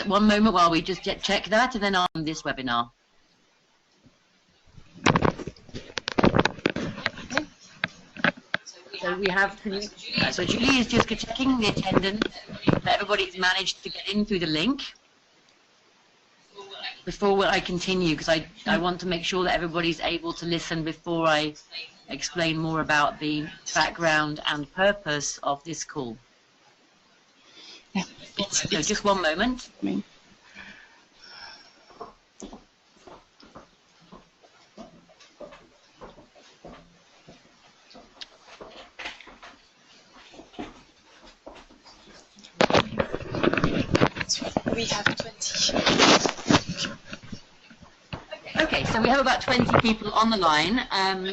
one moment while we just check that, and then on this webinar. Okay. So we have, so Julie is just checking the attendance, that everybody's managed to get in through the link. Before I continue, because I want to make sure that everybody's able to listen before I explain more about the background and purpose of this call. Yeah, so just one moment. We have 20. Okay, so we have about 20 people on the line.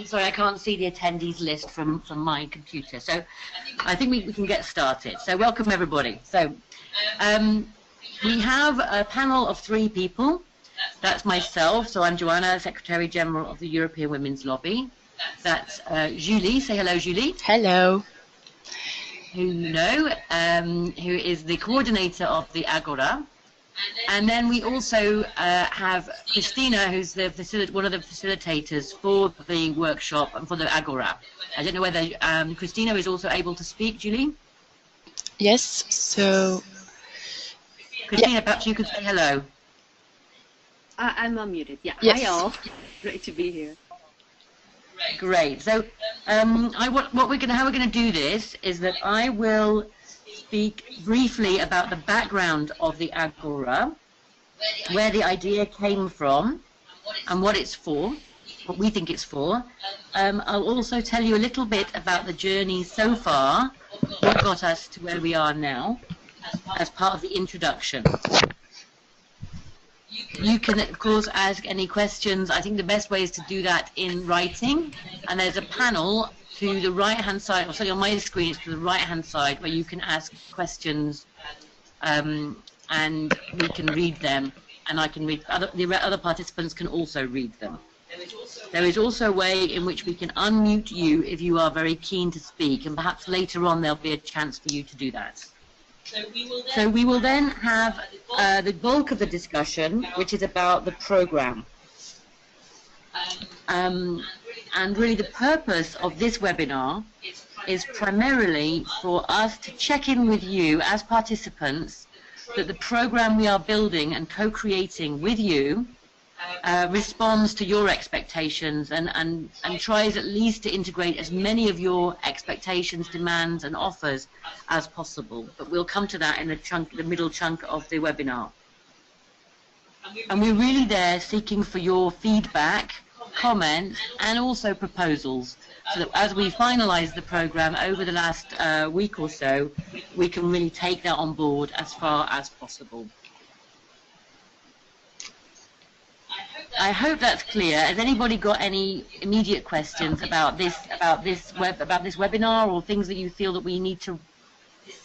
Sorry, I can't see the attendees list from my computer. So I think we can get started. So welcome, everybody. So we have a panel of 3 people. That's myself. So I'm Joanna, Secretary General of the European Women's Lobby. That's Julie. Say hello, Julie. Hello. Who you know, who is the coordinator of the AGORA. And then we also have Christina, who's one of the facilitators for the workshop and for the AGORA. I don't know whether Christina is also able to speak, Julie? Yes, so... Christina, perhaps you could say hello. I'm unmuted, yeah. Yes. Hi all, great to be here. Great. So how we're going to do this is that I will speak briefly about the background of the AGORA, where the idea came from and what it's for, what we think it's for. I'll also tell you a little bit about the journey so far, what got us to where we are now, as part of the introduction. You can, of course, ask any questions. I think the best way is to do that in writing, and there's a panel to the right-hand side, or sorry, on my screen, it's to the right-hand side, where you can ask questions, and we can read them, and I can read, the other participants can also read them. There is also a way in which we can unmute you if you are very keen to speak, and perhaps later on there'll be a chance for you to do that. So we will then have the bulk of the discussion, which is about the program. And really the purpose of this webinar is primarily for us to check in with you as participants that the program we are building and co-creating with you responds to your expectations and tries at least to integrate as many of your expectations, demands and offers as possible. But we'll come to that in the middle chunk of the webinar. And we're really there seeking for your feedback, comments and also proposals, so that as we finalize the program over the last week or so, we can really take that on board as far as possible. I hope that's clear. Has anybody got any immediate questions about this webinar, or things that you feel that we need to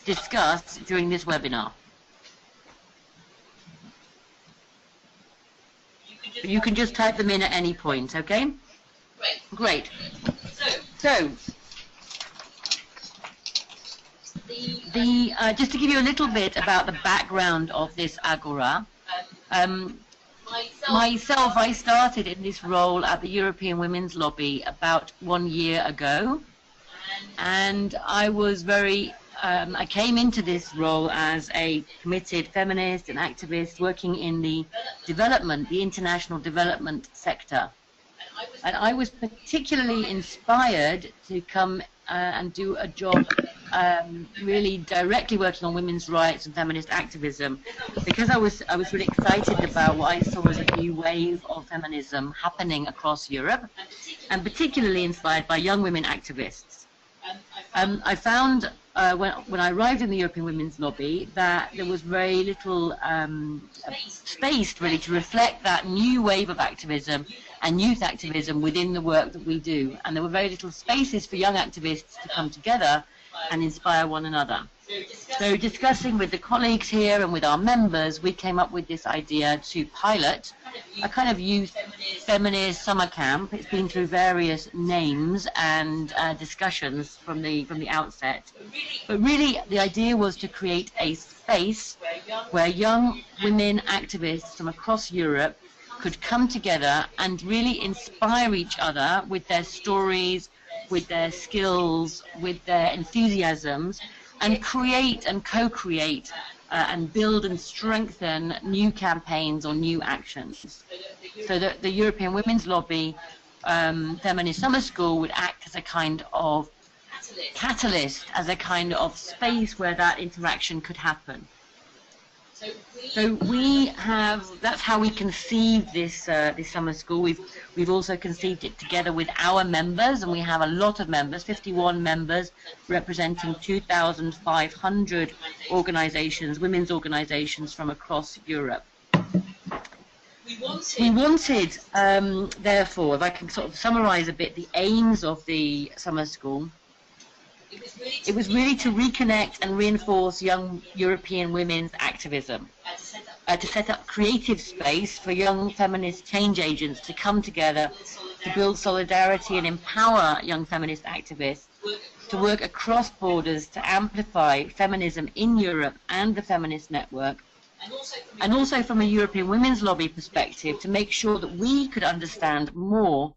discuss during this webinar? You can just type them in at any point, okay? Great. So just to give you a little bit about the background of this AGORA, myself, I started in this role at the European Women's Lobby about 1 year ago, and I was very I came into this role as a committed feminist and activist working in the international development sector. And I was particularly inspired to come and do a job really directly working on women's rights and feminist activism, because I was really excited about what I saw as a new wave of feminism happening across Europe, and particularly inspired by young women activists. I found when I arrived in the European Women's Lobby that there was very little space really to reflect that new wave of activism and youth activism within the work that we do, and there were very little spaces for young activists to come together and inspire one another. So discussing with the colleagues here and with our members, we came up with this idea to pilot a kind of youth feminist summer camp. It's been through various names and discussions from the outset. But really, the idea was to create a space where young women activists from across Europe could come together and really inspire each other with their stories, with their skills, with their enthusiasms, and create and co-create and build and strengthen new campaigns or new actions. So that the European Women's Lobby Feminist Summer School would act as a kind of catalyst, as a kind of space where that interaction could happen. So we have, that's how we conceived this this summer school. We've also conceived it together with our members, and we have a lot of members, 51 members, representing 2,500 organizations, women's organizations from across Europe. We wanted, therefore, if I can sort of summarize a bit the aims of the summer school, it was really to reconnect and reinforce young European women's activism, to set up creative space for young feminist change agents to come together to build solidarity and empower young feminist activists to work across borders to amplify feminism in Europe and the feminist network, and also from a European Women's Lobby perspective to make sure that we could understand more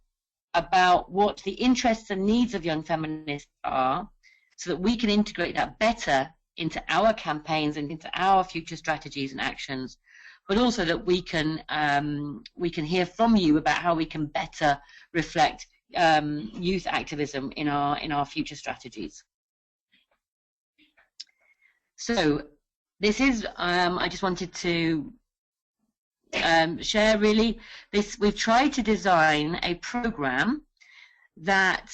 about what the interests and needs of young feminists are, so that we can integrate that better into our campaigns and into our future strategies and actions, but also that we can hear from you about how we can better reflect youth activism in our future strategies. So this is I just wanted to share really this. We've tried to design a program that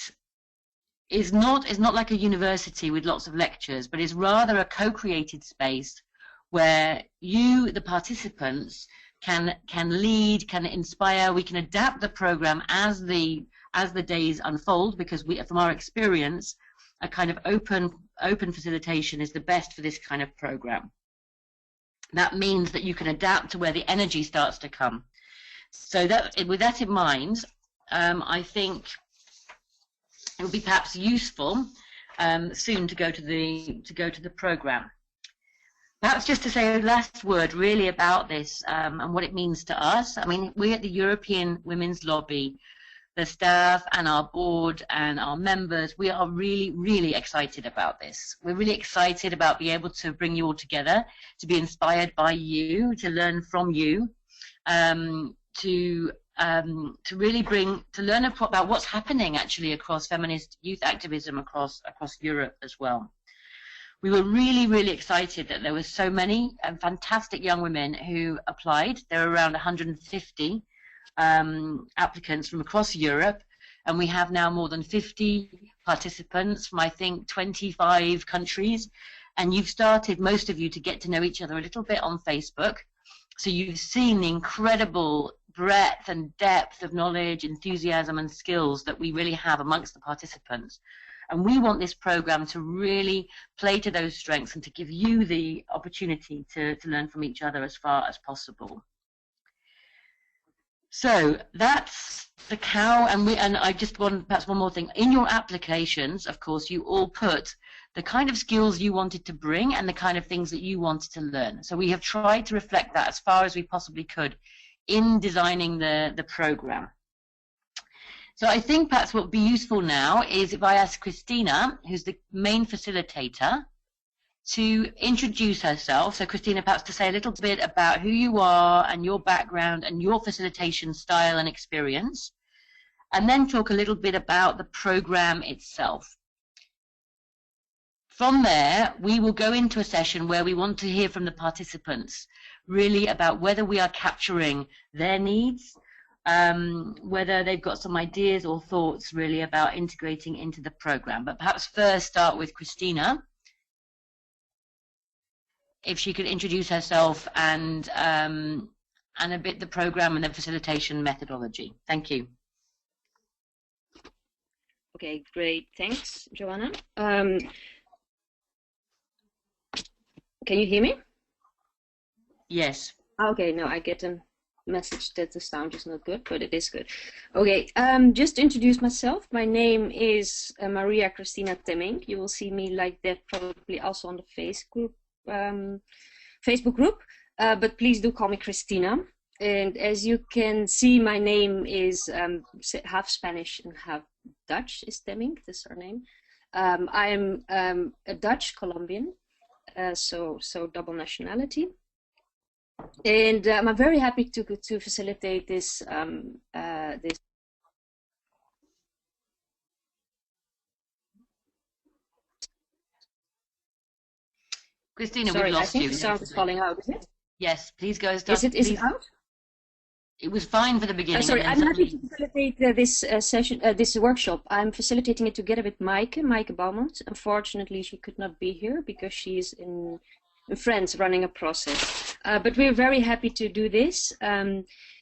is not like a university with lots of lectures, but is rather a co-created space where you, the participants, can lead, can inspire. We can adapt the program as the days unfold, because we, from our experience, a kind of open facilitation is the best for this kind of program. That means that you can adapt to where the energy starts to come. So that, with that in mind, I think it would be perhaps useful soon to go to the program. Perhaps just to say a last word really about this and what it means to us. I mean, we at the European Women's Lobby, the staff and our board and our members, we are really, really excited about this. We're really excited about being able to bring you all together, to be inspired by you, to learn from you, to really learn about what's happening actually across feminist youth activism across Europe as well. We were really, really excited that there were so many fantastic young women who applied. There were around 150 applicants from across Europe, and we have now more than 50 participants from, I think, 25 countries. And you've started, most of you, to get to know each other a little bit on Facebook. So you've seen the incredible breadth and depth of knowledge, enthusiasm and skills that we really have amongst the participants. And we want this program to really play to those strengths and to give you the opportunity to learn from each other as far as possible. So that's the cow, and I just want perhaps one more thing. In your applications, of course, you all put the kind of skills you wanted to bring and the kind of things that you wanted to learn. So we have tried to reflect that as far as we possibly could in designing the program. So I think perhaps what would be useful now is if I ask Christina, who's the main facilitator, to introduce herself. So Christina, perhaps to say a little bit about who you are and your background and your facilitation style and experience, and then talk a little bit about the program itself. From there, we will go into a session where we want to hear from the participants, really about whether we are capturing their needs, whether they've got some ideas or thoughts really about integrating into the program. But perhaps first start with Christina, if she could introduce herself and a bit the program and the facilitation methodology. Thank you. Okay, great. Thanks, Joanna. Can you hear me? Yes. Okay, no, I get a message that the sound is not good, but it is good. Okay, just to introduce myself, my name is Maria Christina Temming. You will see me like that probably also on the Facebook group, but please do call me Christina. And as you can see, my name is half Spanish and half Dutch, is Temming, the surname. I'm a Dutch Colombian, so double nationality. And I'm very happy to facilitate this this. Christina, Sorry, we've lost I think you. the sound is falling out. Is it? Yes, please go. Start. Is it out? It was fine for the beginning. Sorry, I'm happy to facilitate this session, this workshop. I'm facilitating it together with Maaike Bouwmans. Unfortunately, she could not be here because she's in France running a process. But we're very happy to do this.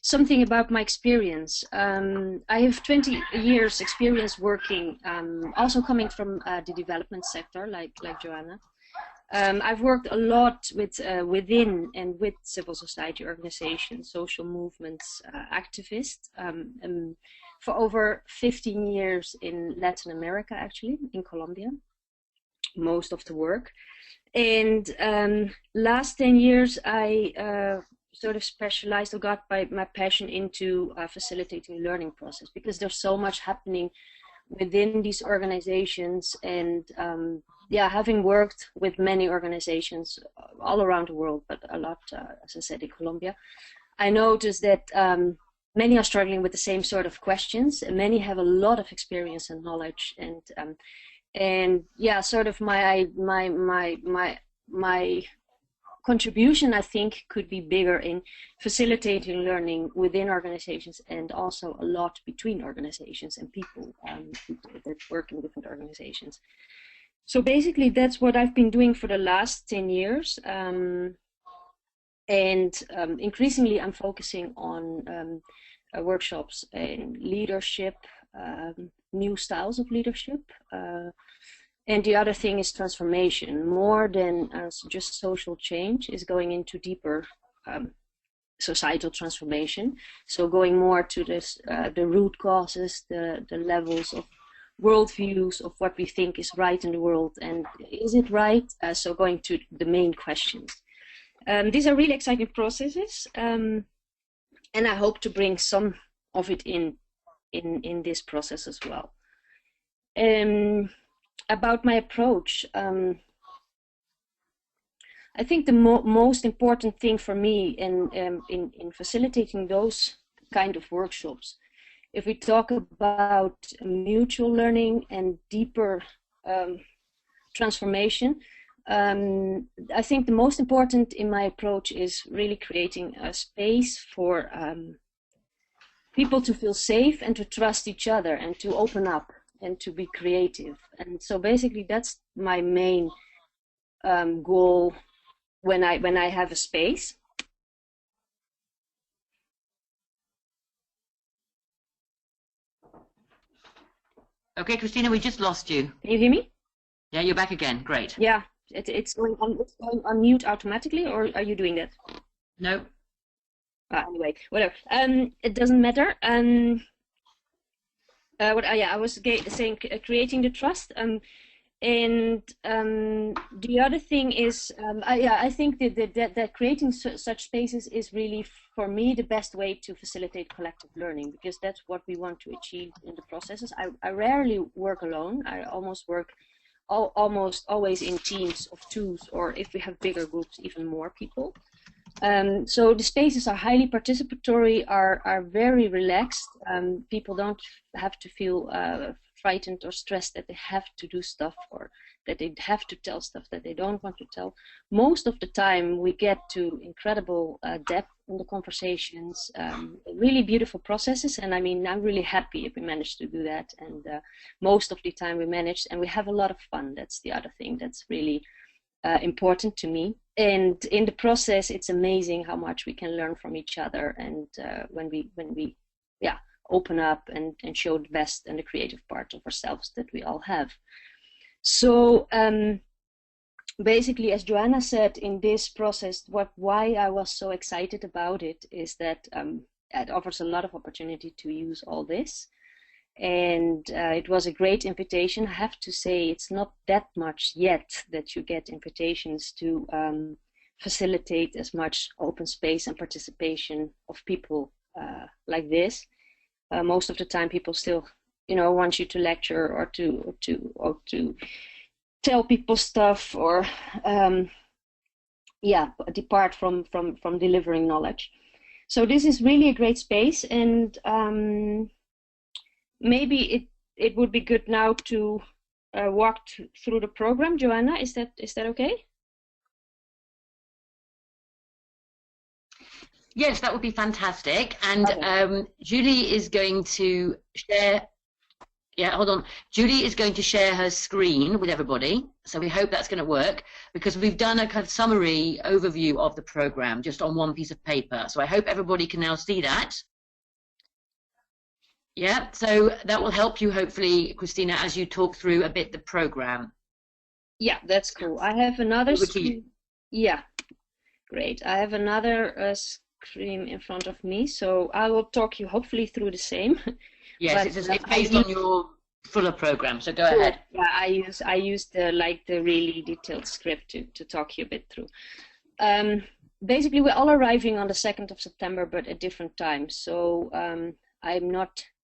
Something about my experience. I have 20 years experience working, also coming from the development sector, like Joanna. I've worked a lot with within and with civil society organizations, social movements, activists, for over 15 years in Latin America, actually, in Colombia, most of the work. And last 10 years, I sort of specialized or got my passion into facilitating the learning process, because there's so much happening within these organizations. And yeah, having worked with many organizations all around the world, but a lot, as I said, in Colombia, I noticed that many are struggling with the same sort of questions, and many have a lot of experience and knowledge. And yeah, sort of my contribution, I think, could be bigger in facilitating learning within organizations, and also a lot between organizations and people that work in different organizations. So basically, that's what I've been doing for the last 10 years. And increasingly, I'm focusing on workshops in leadership, new styles of leadership. And the other thing is transformation. More than just social change, is going into deeper societal transformation. So going more to this, the root causes, the levels of worldviews of what we think is right in the world, and is it right? So going to the main questions. These are really exciting processes, and I hope to bring some of it in this process as well. About my approach, I think the most important thing for me in facilitating those kind of workshops, if we talk about mutual learning and deeper transformation, I think the most important in my approach is really creating a space for people to feel safe and to trust each other and to open up and to be creative. And so basically that's my main goal when I have a space. Okay, Christina, we just lost you. Can you hear me? Yeah, you're back again. Great. Yeah, it's going on mute automatically, or are you doing that? No. Anyway, whatever. It doesn't matter. I was saying creating the trust. And the other thing is, I think that creating such spaces is really, for me, the best way to facilitate collective learning, because that's what we want to achieve in the processes. I rarely work alone. I almost work almost always in teams of twos, or if we have bigger groups, even more people. So the spaces are highly participatory, are very relaxed. People don't have to feel frightened or stressed that they have to do stuff, or that they have to tell stuff that they don't want to tell. Most of the time we get to incredible depth in the conversations, really beautiful processes, and I mean, I'm really happy if we managed to do that, and most of the time we managed, and we have a lot of fun. That's the other thing that's really important to me. And in the process, it's amazing how much we can learn from each other, and when we open up and show the best and the creative part of ourselves that we all have. So basically, as Joanna said, in this process, why I was so excited about it is that it offers a lot of opportunity to use all this. And it was a great invitation. I have to say, it's not that much yet that you get invitations to facilitate as much open space and participation of people like this. Most of the time, people still, want you to lecture or to tell people stuff, or depart from delivering knowledge. So this is really a great space, and maybe it would be good now to walk through the program. Joanna, is that okay? Yes, that would be fantastic. And okay. Julie is going to share. Yeah, hold on. Julie is going to share her screen with everybody. So we hope that's going to work, because we've done a kind of summary overview of the program just on one piece of paper. So I hope everybody can now see that. Yeah, so that will help you, hopefully, Christina, as you talk through a bit the program. Yeah, that's cool. I have another screen. Yeah, great. I have another screen in front of me, so I will talk you hopefully through the same. Yes, it's based on your fuller program, so go ahead. Yeah, I used the really detailed script to talk you a bit through. Basically, we're all arriving on the 2nd of September, but at different times. So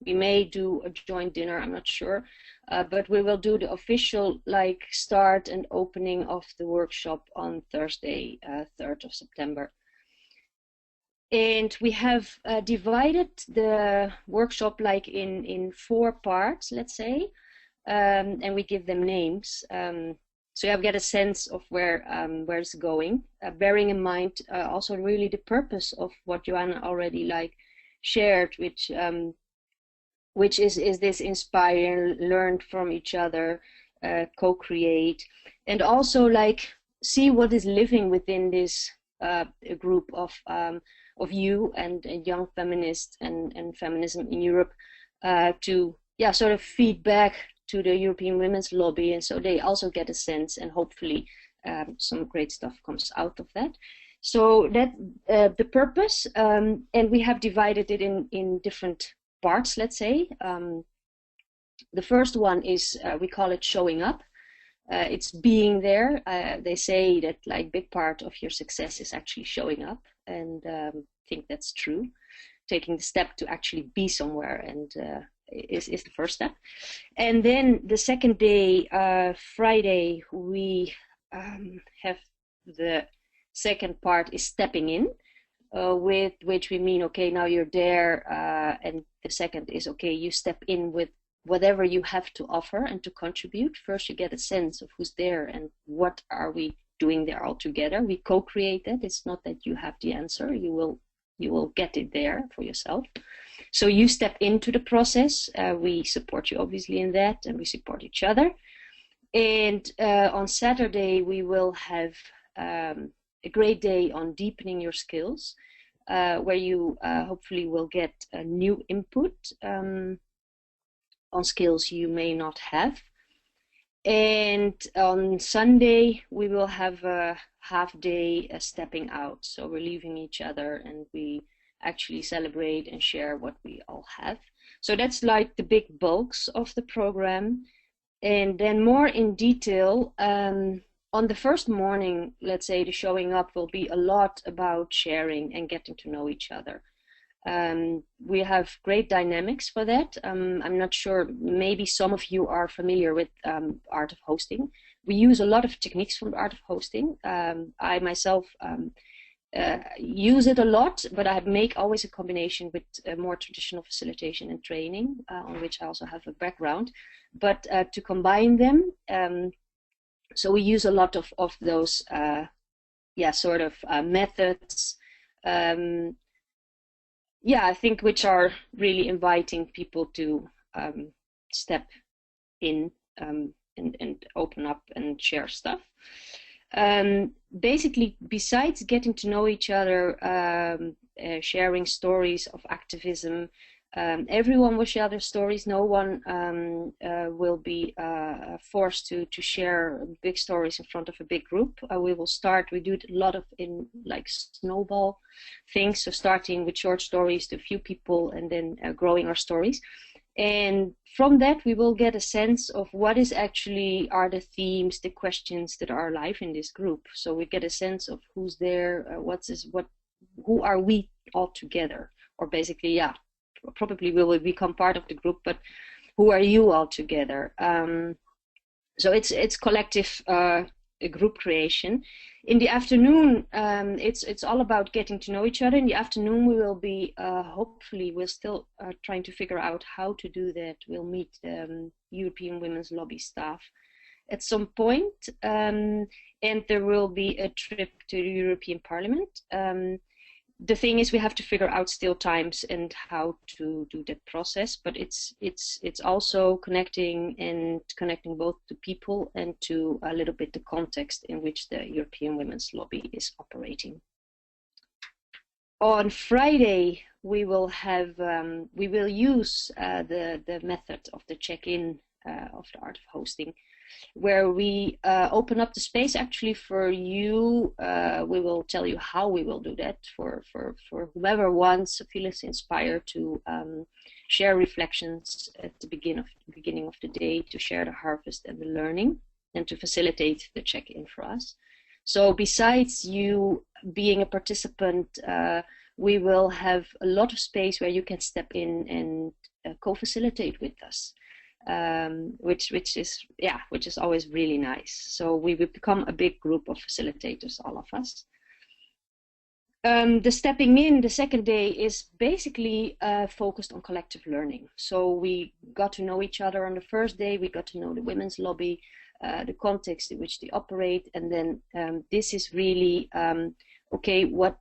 we may do a joint dinner, I'm not sure, but we will do the official start and opening of the workshop on Thursday, 3rd of September. And we have divided the workshop in 4 parts, let's say, and we give them names. So you get a sense of where it's going, bearing in mind also really the purpose of what Joanna already shared, which is this inspire, learn from each other, co-create, and also see what is living within this group of you and young feminists and feminism in Europe, to sort of feed back to the European Women's Lobby, and so they also get a sense, and hopefully some great stuff comes out of that. So that the purpose, and we have divided it in different parts, let's say. The first one is, we call it showing up. It's being there. They say that big part of your success is actually showing up, and I think that's true. Taking the step to actually be somewhere and is the first step. And then the second day, Friday, we have the second part is stepping in, with which we mean, okay, now you're there, and the second is, okay, you step in with whatever you have to offer and to contribute. First, you get a sense of who's there and what are we doing there all together. We co-create that. It's not that you have the answer. You will get it there for yourself. So you step into the process. We support you obviously in that, and we support each other. And on Saturday, we will have a great day on deepening your skills, where you hopefully will get a new input on skills you may not have. And on Sunday, we will have a half day stepping out. So we're leaving each other and we actually celebrate and share what we all have. So that's the big bulks of the program. And then more in detail, on the first morning, let's say the showing up will be a lot about sharing and getting to know each other. We have great dynamics for that. I'm not sure, maybe some of you are familiar with art of hosting. We use a lot of techniques from the art of hosting. I myself use it a lot, but I make always a combination with more traditional facilitation and training, on which I also have a background. But to combine them, so we use a lot of those methods. I think which are really inviting people to step in and open up and share stuff. Basically, besides getting to know each other, sharing stories of activism, Everyone will share their stories. No one will be forced to share big stories in front of a big group. We do a lot of in like snowball things, so starting with short stories to a few people and then growing our stories. And from that, we will get a sense of what is actually are the themes, the questions that are alive in this group. So we get a sense of who's there, who are we all together, or basically, yeah, probably we will become part of the group, but who are you all together? So it's collective group creation. In the afternoon, it's all about getting to know each other. In the afternoon, we will be hopefully we're still trying to figure out how to do that. We'll meet the European Women's Lobby staff at some point, and there will be a trip to the European Parliament. The thing is, we have to figure out still times and how to do that process. But it's also connecting both to people and to a little bit the context in which the European Women's Lobby is operating. On Friday, we will use the method of the check-in of the art of hosting, where we open up the space actually for you. We will tell you how we will do that for whoever wants, feels inspired to share reflections at the beginning of the day, to share the harvest and the learning, and to facilitate the check-in for us. So besides you being a participant, we will have a lot of space where you can step in and co-facilitate with us. Which is always really nice. So we will become a big group of facilitators, all of us. The stepping in the second day is basically focused on collective learning. So we got to know each other on the first day. We got to know the Women's Lobby, the context in which they operate, and then this is really okay. What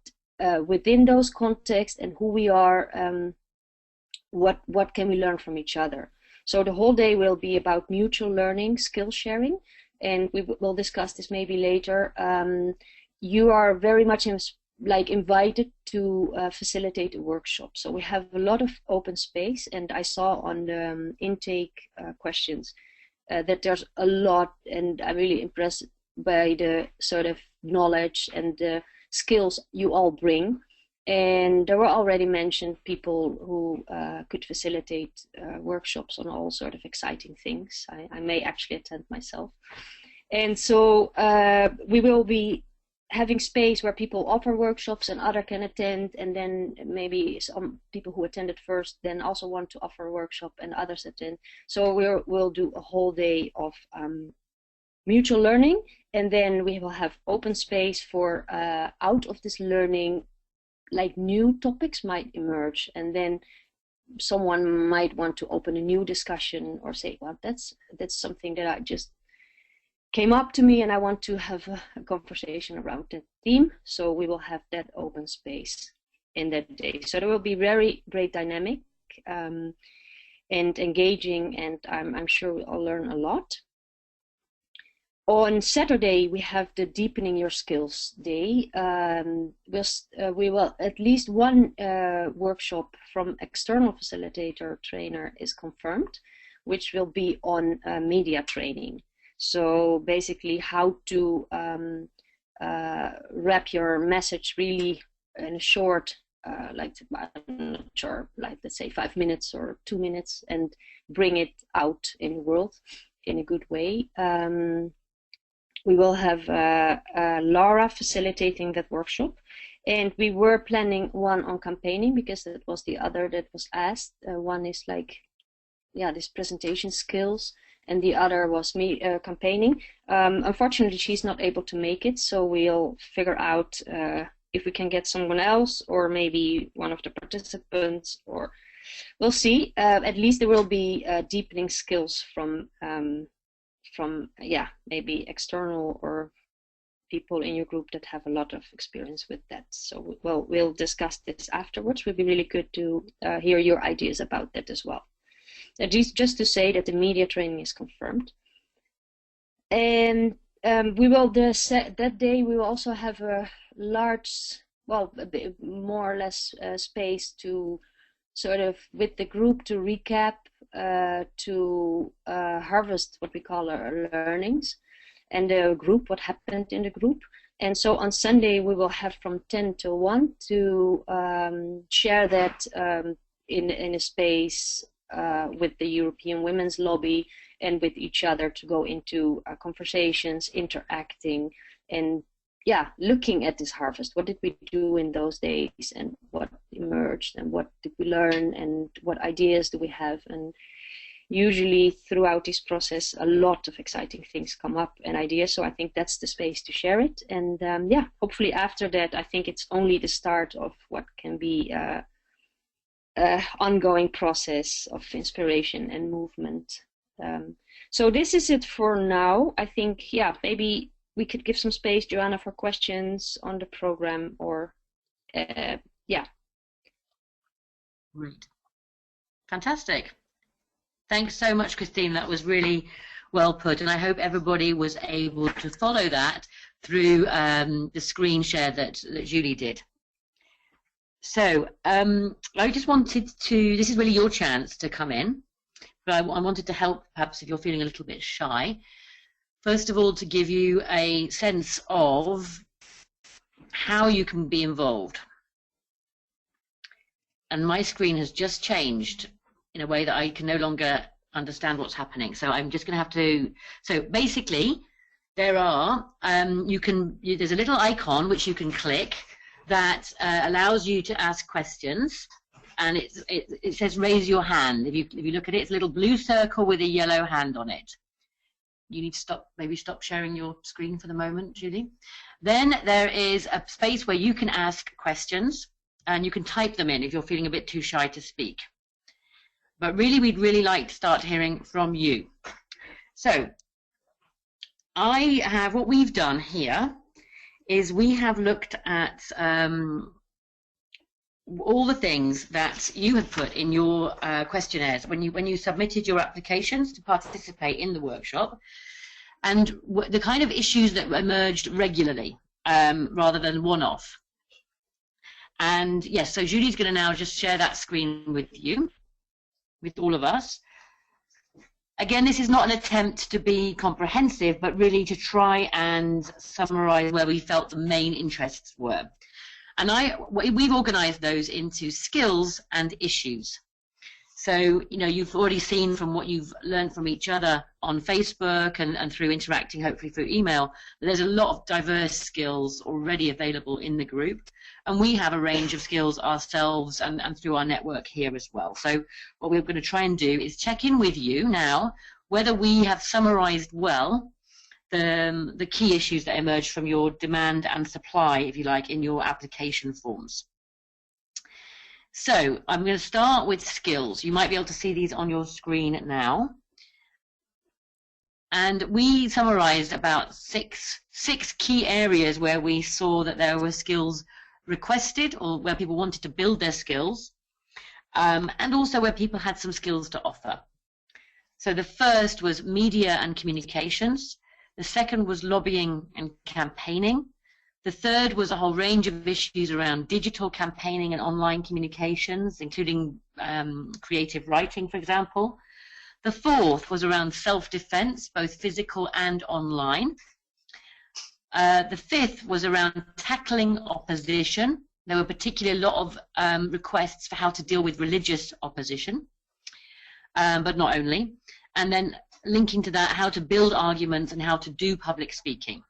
within those contexts and who we are, what can we learn from each other? So the whole day will be about mutual learning, skill sharing, and we will discuss this maybe later. You are very much invited to facilitate a workshop. So we have a lot of open space, and I saw on the intake questions that there's a lot, and I'm really impressed by the sort of knowledge and the skills you all bring. And there were already mentioned people who could facilitate workshops on all sort of exciting things. I may actually attend myself. And so we will be having space where people offer workshops and others can attend, and then maybe some people who attended first then also want to offer a workshop and others attend. So we'll do a whole day of mutual learning, and then we will have open space for out of this learning, like new topics might emerge, and then someone might want to open a new discussion or say, well, that's something that I just came up to me and I want to have a conversation around that theme. So we will have that open space in that day. So there will be very great dynamic and engaging, and I'm sure we'll all learn a lot. On Saturday, we have the Deepening Your Skills Day. We will at least one workshop from external facilitator trainer is confirmed, which will be on media training. So basically how to wrap your message really in a short, like I'm not sure, like let's say 5 minutes or 2 minutes, and bring it out in the world in a good way. We will have Laura facilitating that workshop, and we were planning one on campaigning because that was the other that was asked. One is like, yeah, this presentation skills, and the other was me campaigning. Unfortunately, she's not able to make it, so we'll figure out if we can get someone else or maybe one of the participants, or we'll see. At least there will be deepening skills from maybe external or people in your group that have a lot of experience with that. So we'll discuss this afterwards. It would be really good to hear your ideas about that as well. Just to say that the media training is confirmed. And we will that day we will also have a large, well, a bit more or less space to sort of with the group to recap, to harvest what we call our learnings, and the group, what happened in the group. And so on Sunday we will have from 10 to 1 to share that in a space with the European Women's Lobby and with each other, to go into conversations, interacting, and yeah, looking at this harvest. What did we do in those days, and what emerged, and what did we learn, and what ideas do we have? And usually throughout this process, a lot of exciting things come up and ideas. So I think that's the space to share it. And yeah, hopefully after that, I think it's only the start of what can be a ongoing process of inspiration and movement. So this is it for now. I think, yeah, maybe we could give some space, Joanna, for questions on the program, or yeah. Great. Fantastic. Thanks so much, Christine. That was really well put, and I hope everybody was able to follow that through the screen share that Julie did. So I just wanted to, this is really your chance to come in, but I wanted to help, perhaps if you're feeling a little bit shy, first of all, to give you a sense of how you can be involved. And my screen has just changed in a way that I can no longer understand what's happening. So I'm just going to have to, so basically there are, there's a little icon which you can click that allows you to ask questions, and it says raise your hand. If you look at it, it's a little blue circle with a yellow hand on it. You need to maybe stop sharing your screen for the moment, Julie. Then there is a space where you can ask questions, and you can type them in if you're feeling a bit too shy to speak. But really, we'd really like to start hearing from you. So what we've done here is we have looked at all the things that you had put in your questionnaires when you submitted your applications to participate in the workshop, and the kind of issues that emerged regularly rather than one-off. And yes, so Julie's going to now just share that screen with you, with all of us. Again, this is not an attempt to be comprehensive, but really to try and summarize where we felt the main interests were. And we've organized those into skills and issues. So, you know, you've already seen from what you've learned from each other on Facebook and through interacting, hopefully through email, there's a lot of diverse skills already available in the group. And we have a range of skills ourselves and through our network here as well. So what we're going to try and do is check in with you now whether we have summarized well the key issues that emerged from your demand and supply, if you like, in your application forms. So I'm going to start with skills. You might be able to see these on your screen now. And we summarized about six key areas where we saw that there were skills requested, or where people wanted to build their skills, and also where people had some skills to offer. So the first was media and communications. The second was lobbying and campaigning. The third was a whole range of issues around digital campaigning and online communications, including creative writing, for example. The fourth was around self-defense, both physical and online. The fifth was around tackling opposition. There were particularly a lot of requests for how to deal with religious opposition, but not only. And then linking to that, how to build arguments and how to do public speaking.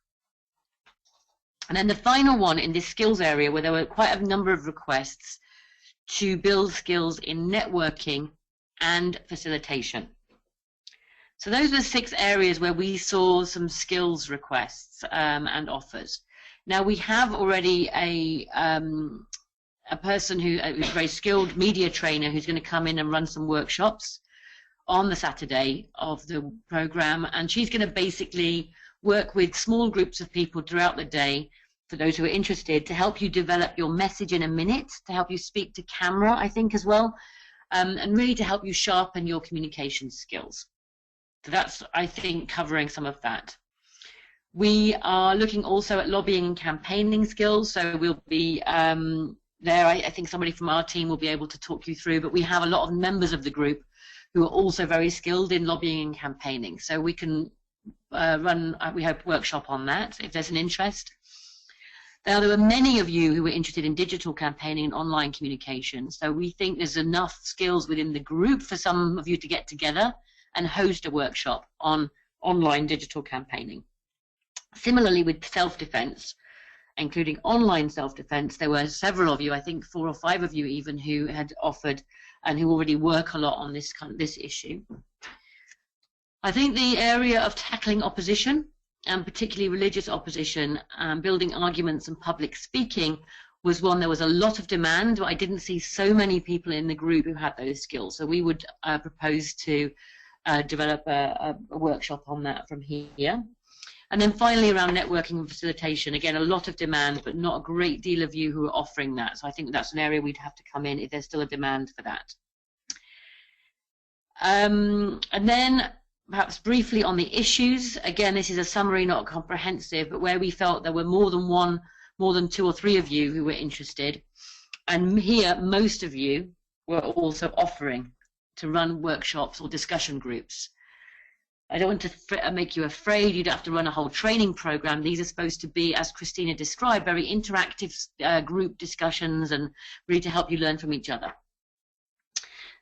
And then the final one in this skills area, where there were quite a number of requests to build skills in networking and facilitation. So those were 6 areas where we saw some skills requests and offers. Now we have already a person who's a very skilled media trainer who's going to come in and run some workshops on the Saturday of the program, and she's going to basically work with small groups of people throughout the day, for those who are interested, to help you develop your message in a minute, to help you speak to camera, I think, as well, and really to help you sharpen your communication skills. So that's, I think, covering some of that. We are looking also at lobbying and campaigning skills, so we'll be there. I think somebody from our team will be able to talk you through, but we have a lot of members of the group who are also very skilled in lobbying and campaigning. So we can run, we hope, workshop on that if there's an interest. Now, there were many of you who were interested in digital campaigning and online communication. So we think there's enough skills within the group for some of you to get together and host a workshop on online digital campaigning. Similarly, with self-defense, including online self-defense, there were several of you, I think 4 or 5 of you even, who had offered and who already work a lot on this issue. I think the area of tackling opposition, and particularly religious opposition, building arguments and public speaking, was one there was a lot of demand. I didn't see so many people in the group who had those skills, so we would propose to develop a workshop on that from here. And then finally, around networking and facilitation, again, a lot of demand, but not a great deal of you who are offering that. So I think that's an area we'd have to come in if there's still a demand for that. And then perhaps briefly on the issues. Again, this is a summary, not comprehensive, but where we felt there were more than 2 or 3 of you who were interested. And here, most of you were also offering to run workshops or discussion groups. I don't want to make you afraid. You don't have to run a whole training program. These are supposed to be, as Christina described, very interactive group discussions and really to help you learn from each other.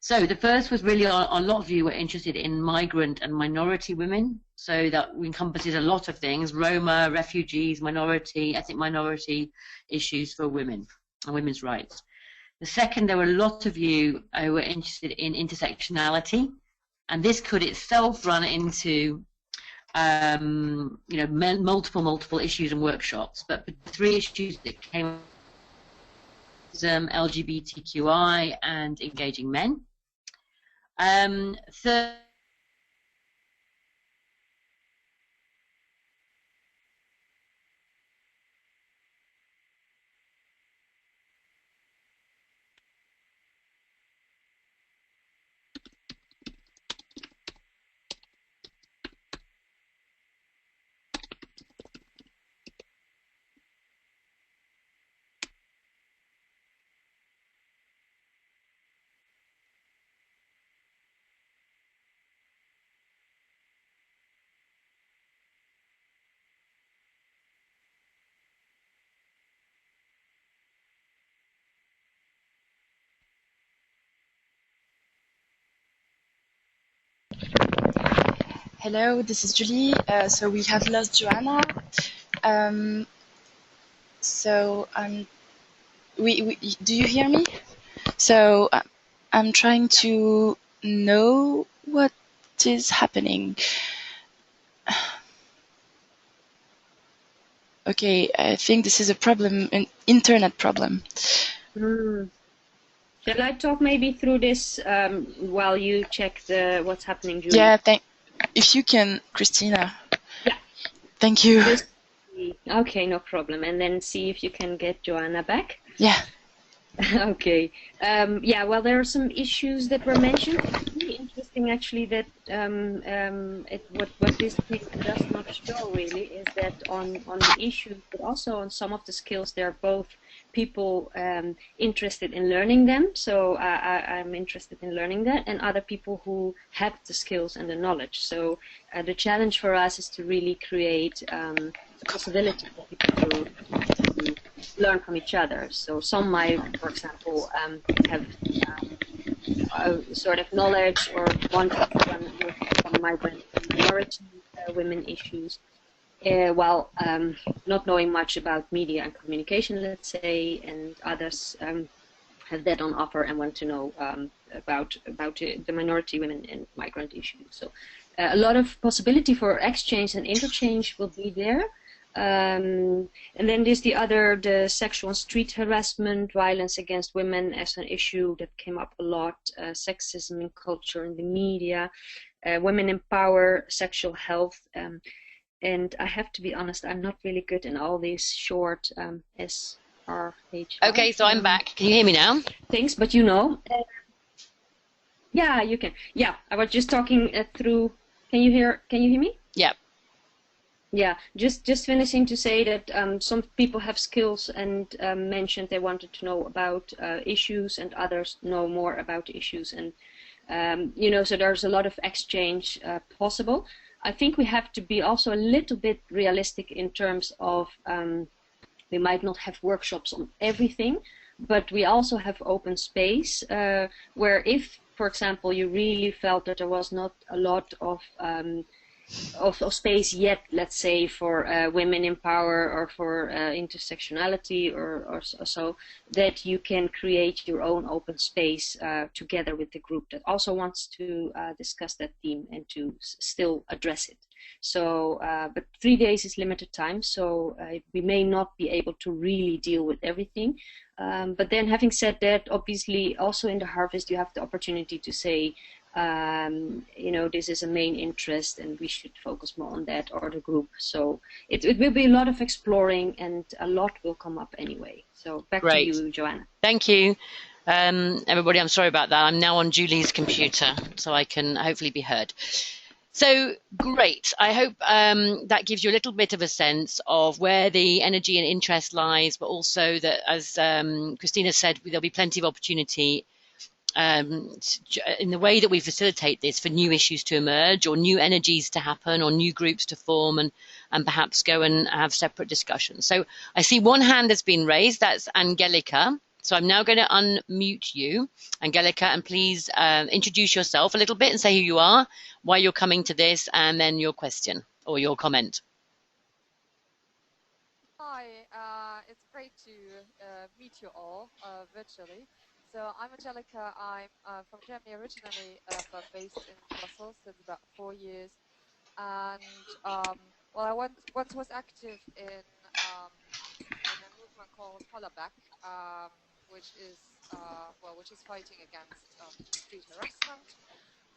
So the first was really, a lot of you were interested in migrant and minority women. So that encompasses a lot of things: Roma, refugees, ethnic minority issues for women and women's rights. The second, there were a lot of you who were interested in intersectionality. And this could itself run into, multiple issues and workshops. But the 3 issues that came up, LGBTQI and engaging men. Third, hello, this is Julie. So we have lost Joanna. Do you hear me? So I'm trying to know what is happening. Okay, I think this is a problem, an internet problem. Shall I talk maybe through this while you check what's happening, Julie? Yeah, if you can, Christina. Yeah. Thank you. Okay, no problem. And then see if you can get Joanna back. Yeah. Okay. Yeah, well, there are some issues that were mentioned. It's really interesting, actually, that what this paper does not show, really, is that on the issues, but also on some of the skills, there are both people interested in learning them, so I'm interested in learning that, and other people who have the skills and the knowledge. So the challenge for us is to really create the possibility for people to learn from each other. So some might, for example, have a sort of knowledge or want to learn from migrant and minority women issues, while not knowing much about media and communication, let's say, and others have that on offer and want to know about the minority women and migrant issues. So a lot of possibility for exchange and interchange will be there. And then there's the sexual and street harassment, violence against women as an issue that came up a lot, sexism in culture and the media, women in power, sexual health. And I have to be honest, I'm not really good in all these short SRH. Okay, so I'm back. Can you hear me now? Thanks, but yeah, you can. Yeah, I was just talking through. Can you hear me? Yeah. Yeah, just finishing to say that some people have skills and mentioned they wanted to know about issues, and others know more about issues, and you know, so there's a lot of exchange possible. I think we have to be also a little bit realistic in terms of we might not have workshops on everything, but we also have open space where if, for example, you really felt that there was not a lot of space yet, let's say, for women in power or for intersectionality or so, that you can create your own open space together with the group that also wants to discuss that theme and to still address it. So, but 3 days is limited time, so we may not be able to really deal with everything. But then having said that, obviously also in the harvest you have the opportunity to say, you know, this is a main interest and we should focus more on that, or the group. So it will be a lot of exploring, and a lot will come up anyway. So back to you, Joanna. Thank you. Everybody, I'm sorry about that. I'm now on Julie's computer, so I can hopefully be heard. So great. I hope that gives you a little bit of a sense of where the energy and interest lies, but also that, as Christina said, there'll be plenty of opportunity in the way that we facilitate this for new issues to emerge, or new energies to happen, or new groups to form, and perhaps go and have separate discussions. So I see one hand has been raised. That's Angelica. So I'm now going to unmute you, Angelica, and please introduce yourself a little bit and say who you are, why you're coming to this, and then your question or your comment. Hi, it's great to meet you all virtually. So I'm Angelica. I'm from Germany originally, but based in Brussels since about 4 years. And well, I once was active in a movement called Hollerback, which is fighting against street harassment.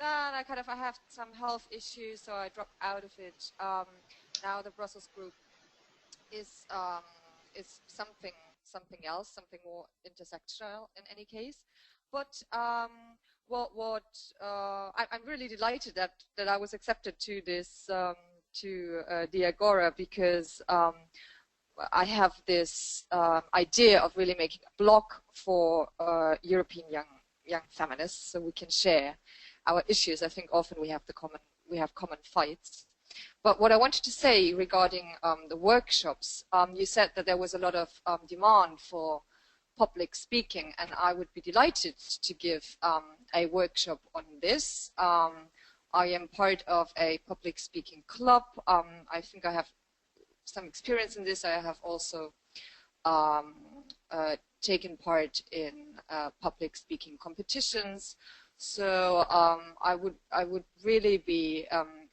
Then I have some health issues, so I dropped out of it. Now the Brussels group is something else, something more intersectional in any case. But I'm really delighted that I was accepted to this to the Agora, because I have this idea of really making a blog for European young feminists, so we can share our issues. I think often we have common fights. But what I wanted to say regarding the workshops, you said that there was a lot of demand for public speaking, and I would be delighted to give a workshop on this. I am part of a public speaking club. I think I have some experience in this. I have also taken part in public speaking competitions. So I would really be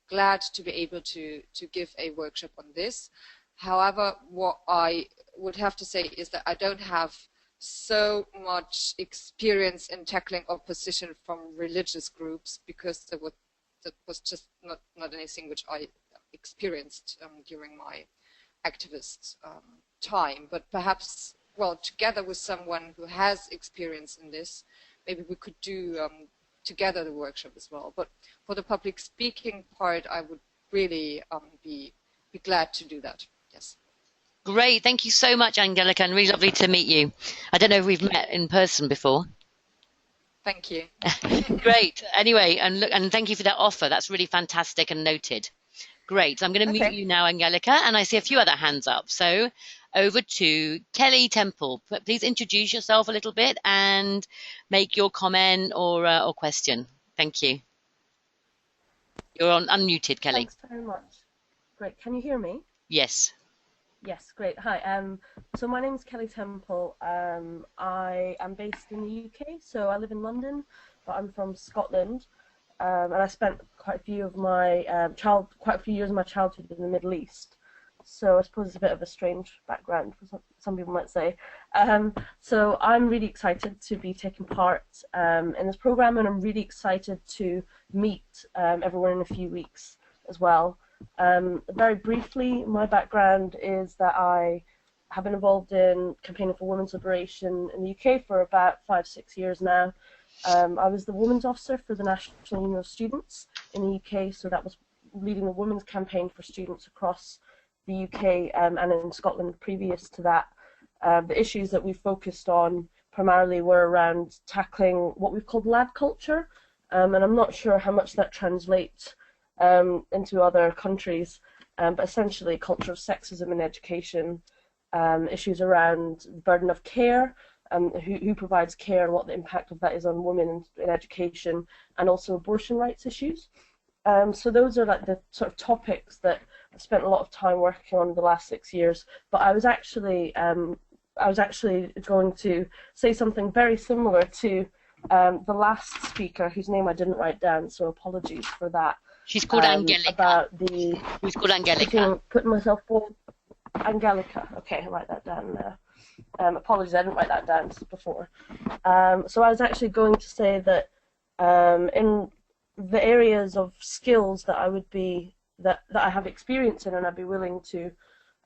glad to be able to give a workshop on this. However, what I would have to say is that I don't have so much experience in tackling opposition from religious groups, because that was just not anything which I experienced during my activist time. But perhaps, well, together with someone who has experience in this, maybe we could do together the workshop as well. But for the public speaking part, I would really be glad to do that. Yes. Great. Thank you so much, Angelica, and really lovely to meet you. I don't know if we've met in person before. Thank you. Great. Anyway, and thank you for that offer. That's really fantastic and noted. Great. I'm going to mute you now, Angelica, and I see a few other hands up. So over to Kelly Temple. Please introduce yourself a little bit and make your comment or question. Thank you. You're unmuted, Kelly. Thanks very much. Great. Can you hear me? Yes. Yes, great. Hi. So my name is Kelly Temple. I am based in the UK, so I live in London, but I'm from Scotland, and I spent quite a few years of my childhood in the Middle East. So I suppose it's a bit of a strange background, for some people might say. So I'm really excited to be taking part in this program, and I'm really excited to meet everyone in a few weeks as well. Very briefly, my background is that I have been involved in campaigning for women's liberation in the UK for about 5-6 years now. I was the women's officer for the National Union of Students in the UK, so that was leading the women's campaign for students across the UK and in Scotland previous to that, the issues that we focused on primarily were around tackling what we've called lad culture, and I'm not sure how much that translates into other countries, but essentially culture of sexism in education, issues around the burden of care, who provides care and what the impact of that is on women in education, and also abortion rights issues. So those are like the sort of topics that I've spent a lot of time working on the last 6 years. But I was actually going to say something very similar to the last speaker, whose name I didn't write down, so apologies for that. She's called Angelica. About the Who's called Angelica? Putting myself forward. Angelica. Okay, I'll write that down now. Apologies, I didn't write that down before. So I was actually going to say that in the areas of skills that I would be that I have experience in, and I'd be willing to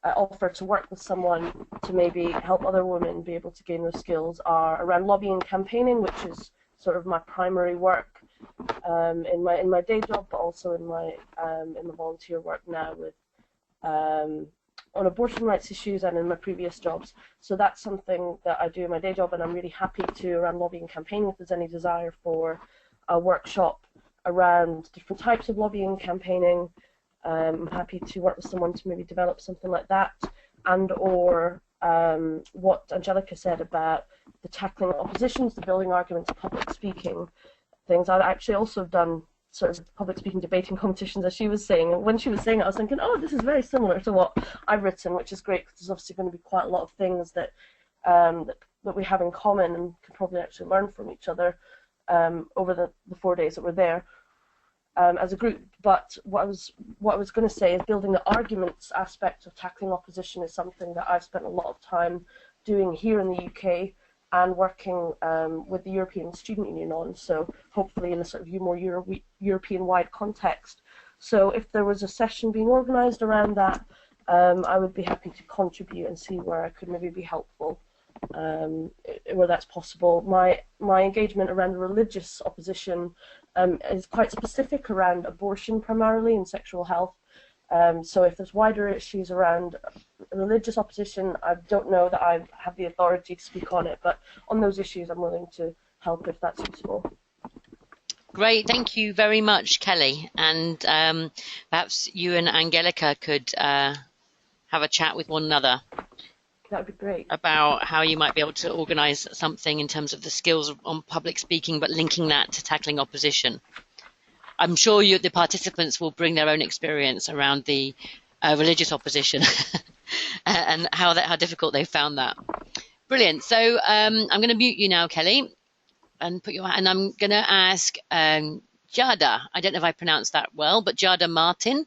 offer to work with someone to maybe help other women be able to gain those skills, are around lobbying and campaigning, which is sort of my primary work in my day job, but also in my volunteer work now with on abortion rights issues and in my previous jobs. So that's something that I do in my day job, and I'm really happy to, around lobbying and campaigning, if there's any desire for a workshop around different types of lobbying and campaigning. I'm happy to work with someone to maybe develop something like that, and or what Angelica said about the tackling oppositions, the building arguments, public speaking things. I've actually also done sort of public speaking debating competitions, as she was saying, and when she was saying it, I was thinking, oh, this is very similar to what I've written, which is great, because there's obviously going to be quite a lot of things that that we have in common and can probably actually learn from each other over the 4 days that we're there as a group. But what I was going to say is building the arguments aspect of tackling opposition is something that I've spent a lot of time doing here in the UK, and working with the European Student Union on, so hopefully in a sort of more European-wide context. So if there was a session being organised around that, I would be happy to contribute and see where I could maybe be helpful, where that's possible. My engagement around religious opposition is quite specific around abortion primarily and sexual health. So if there's wider issues around religious opposition, I don't know that I have the authority to speak on it, but on those issues I'm willing to help if that's useful. Great, thank you very much, Kelly. And perhaps you and Angelica could have a chat with one another. That would be great. About how you might be able to organise something in terms of the skills on public speaking, but linking that to tackling opposition. I'm sure the participants will bring their own experience around the religious opposition and how difficult they found that. Brilliant. So I'm going to mute you now, Kelly, and and I'm going to ask Jada. I don't know if I pronounced that well, but Jada Martin,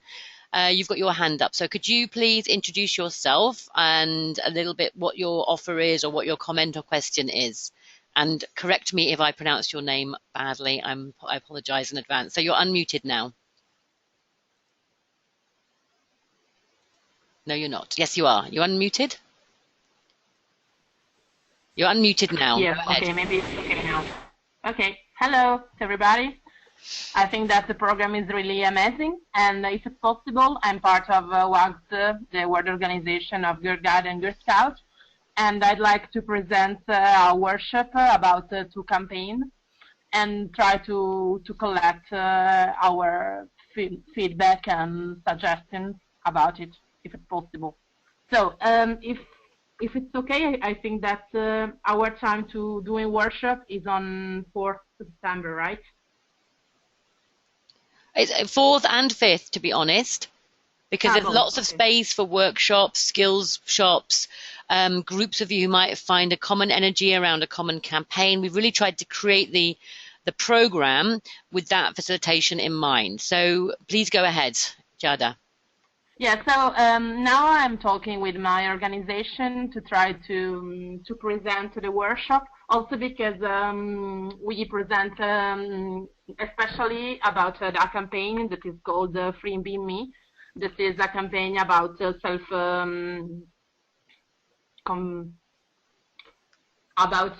you've got your hand up. So could you please introduce yourself and a little bit what your offer is, or what your comment or question is? And correct me if I pronounce your name badly. I apologise in advance. So you're unmuted now. No, you're not. Yes, you are. You're unmuted? You're unmuted now. Yeah, okay, maybe it's okay now. Okay, hello to everybody. I think that the program is really amazing, and if it's possible, I'm part of WAGS, the World Organization of Girl Guide and Girl Scout. And I'd like to present a workshop about two campaigns and try to collect our feedback and suggestions about it, if it's possible. So if it's okay, I think that our time to doing workshop is on 4th September, right? It's 4th and 5th, to be honest, because there's lots of space for workshops, skills shops, groups of you who might find a common energy around a common campaign. We've really tried to create the program with that facilitation in mind. So please go ahead, Jada. Yeah, so now I'm talking with my organization to try to present the workshop, also because we present especially about the campaign that is called Free Be Me. This is a campaign about about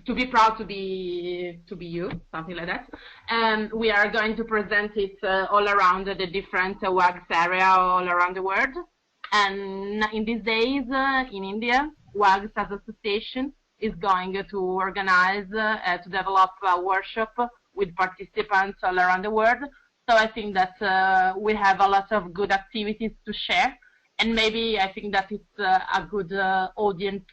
to be proud to be you, something like that. And we are going to present it all around the different WAGS area all around the world. And in these days in India, WAGS as association is going to organize, to develop a workshop with participants all around the world. So I think that we have a lot of good activities to share. And maybe I think that it's a good audience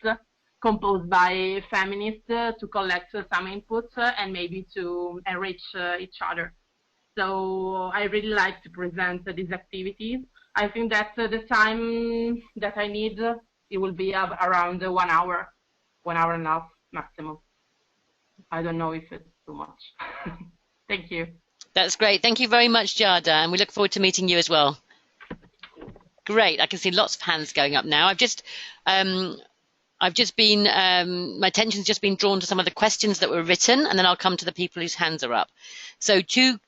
composed by feminists to collect some inputs and maybe to enrich each other. So I really like to present these activities. I think that the time that I need, it will be around 1 hour, 1 hour and a half maximum. I don't know if it's too much. Thank you. That's great. Thank you very much, Jada, and we look forward to meeting you as well. Great. I can see lots of hands going up now. I've just been, my attention's just been drawn to some of the questions that were written, and then I'll come to the people whose hands are up. So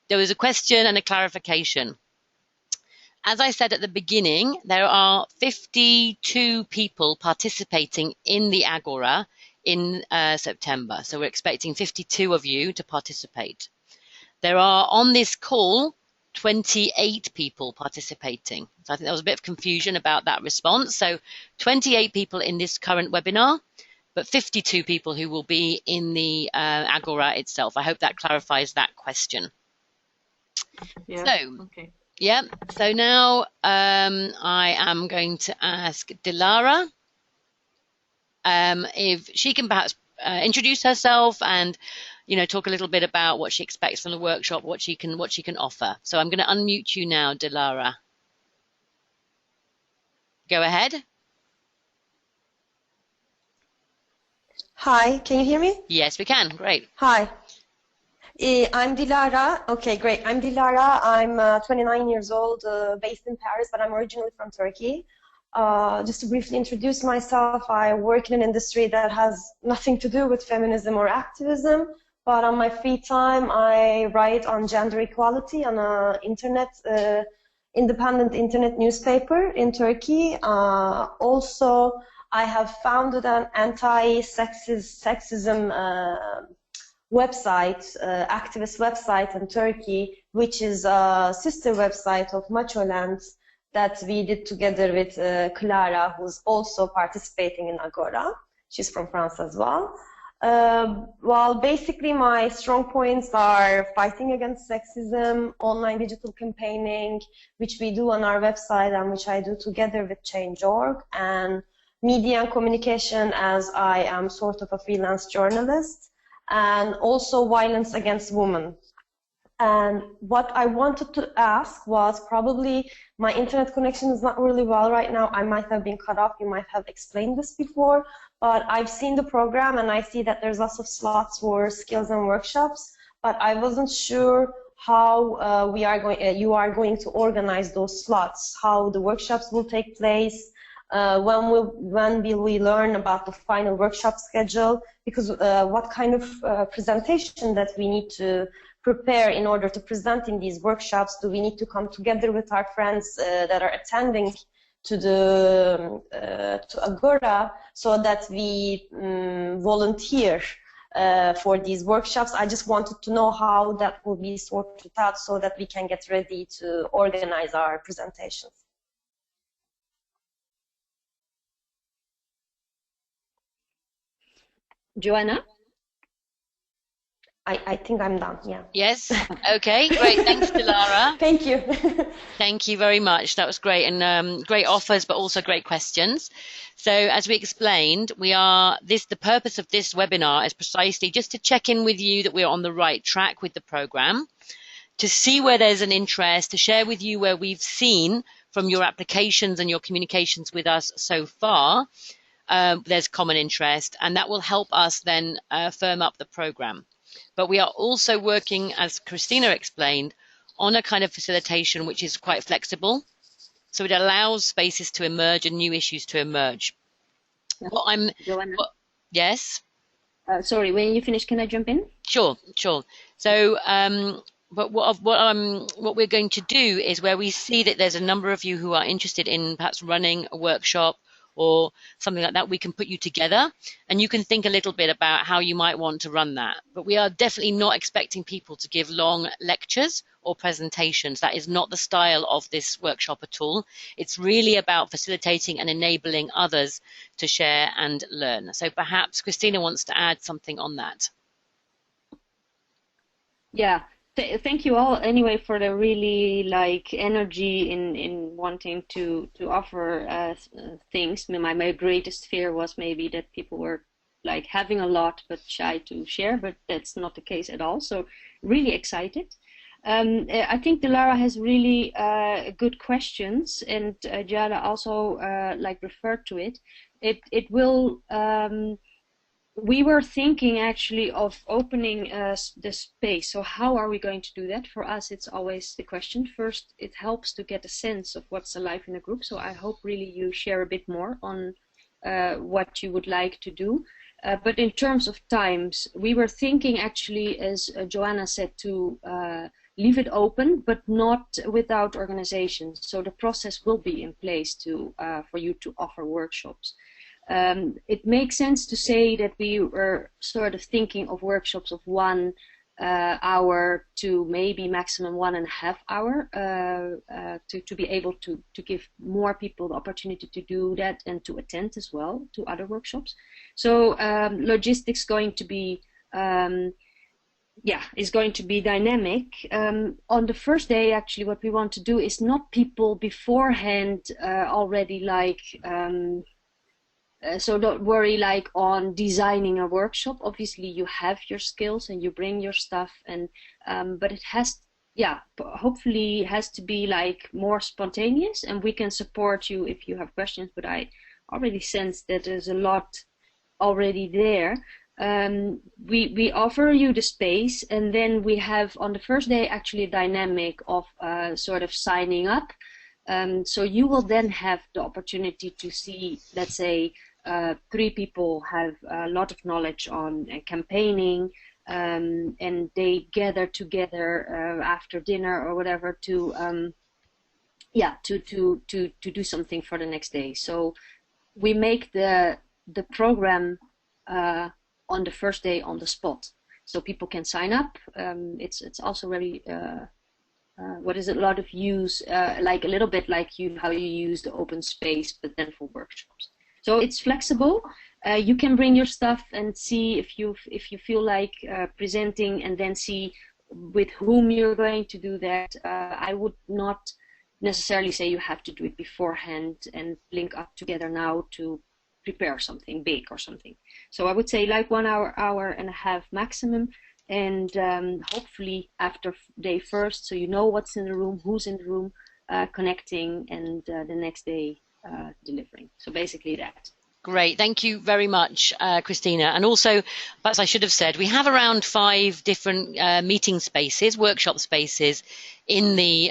there was a question and a clarification. As I said at the beginning, there are 52 people participating in the Agora in September. So we're expecting 52 of you to participate. There are on this call 28 people participating. So I think there was a bit of confusion about that response. So 28 people in this current webinar, but 52 people who will be in the Agora itself. I hope that clarifies that question. Yeah. So, okay. Yeah, so now I am going to ask Dilara if she can perhaps introduce herself and, you know, talk a little bit about what she expects from the workshop, what she can offer. So I'm going to unmute you now, Dilara. Go ahead. Hi, can you hear me? Yes, we can. Great. Hi. I'm Dilara. Okay, great. I'm Dilara. I'm 29 years old, based in Paris, but I'm originally from Turkey. Just to briefly introduce myself, I work in an industry that has nothing to do with feminism or activism, but on my free time, I write on gender equality on an independent internet newspaper in Turkey. Also, I have founded an anti-sexism website, activist website in Turkey, which is a sister website of Macholand that we did together with Clara, who's also participating in Agora. She's from France as well. Well, basically my strong points are fighting against sexism, online digital campaigning, which we do on our website and which I do together with Change.org, and media and communication, as I am sort of a freelance journalist, and also violence against women. And what I wanted to ask was, probably my internet connection is not really well right now. I might have been cut off. You might have explained this before, but I've seen the program and I see that there's lots of slots for skills and workshops, but I wasn't sure how you are going to organize those slots, how the workshops will take place, when will we learn about the final workshop schedule, because what kind of presentation that we need to prepare in order to present in these workshops? Do we need to come together with our friends that are attending to Agora so that we volunteer for these workshops? I just wanted to know how that will be sorted out so that we can get ready to organize our presentations. Joanna? I think I'm done, yeah. Yes? Okay, great. Thanks, Dilara. Thank you. Thank you very much. That was great, and great offers, but also great questions. So as we explained, the purpose of this webinar is precisely just to check in with you that we're on the right track with the program, to see where there's an interest, to share with you where we've seen from your applications and your communications with us so far, there's common interest, and that will help us then firm up the program. But we are also working, as Christina explained, on a kind of facilitation which is quite flexible. So it allows spaces to emerge and new issues to emerge. Joanna? Yes? Sorry, when you finish, can I jump in? Sure. So, but what we're going to do is, where we see that there's a number of you who are interested in perhaps running a workshop or something like that, we can put you together and you can think a little bit about how you might want to run that. But we are definitely not expecting people to give long lectures or presentations. That is not the style of this workshop at all. It's really about facilitating and enabling others to share and learn. So perhaps Christina wants to add something on that. Yeah, thank you all anyway for the really like energy in wanting to offer things. My greatest fear was maybe that people were like having a lot but shy to share, but that's not the case at all. So really excited. I think Dilara has really good questions, and Jada also like referred to it. It will. We were thinking actually of opening the space. So how are we going to do that? For us, it's always the question. First, it helps to get a sense of what's alive in a group. So I hope really you share a bit more on what you would like to do. But in terms of times, we were thinking actually, as Joanna said, to leave it open, but not without organizations. So the process will be in place to for you to offer workshops. It makes sense to say that we were sort of thinking of workshops of 1 hour to maybe maximum 1.5 hours to be able to give more people the opportunity to do that and to attend as well to other workshops. So logistics going to be is going to be dynamic. On the first day, actually, what we want to do is not people beforehand already like. So don't worry like on designing a workshop. Obviously you have your skills and you bring your stuff, and but it has, hopefully has to be like more spontaneous, and we can support you if you have questions, but I already sense that there's a lot already there. We offer you the space, and then we have on the first day actually a dynamic of sort of signing up. So you will then have the opportunity to see, let's say, 3 people have a lot of knowledge on campaigning, and they gather together after dinner or whatever to do something for the next day. So we make the program on the first day on the spot, so people can sign up. It's also very a lot of use, like a little bit like how you use the open space, but then for workshops. So it's flexible. You can bring your stuff and see if you feel like presenting, and then see with whom you're going to do that. I would not necessarily say you have to do it beforehand and link up together now to prepare something big or something. So I would say like 1 hour and a half maximum. And hopefully after day first, so you know what's in the room, who's in the room, connecting, and the next day delivering. So basically that. Great, thank you very much, Christina. And also, perhaps I should have said, we have around 5 different meeting spaces, workshop spaces, in the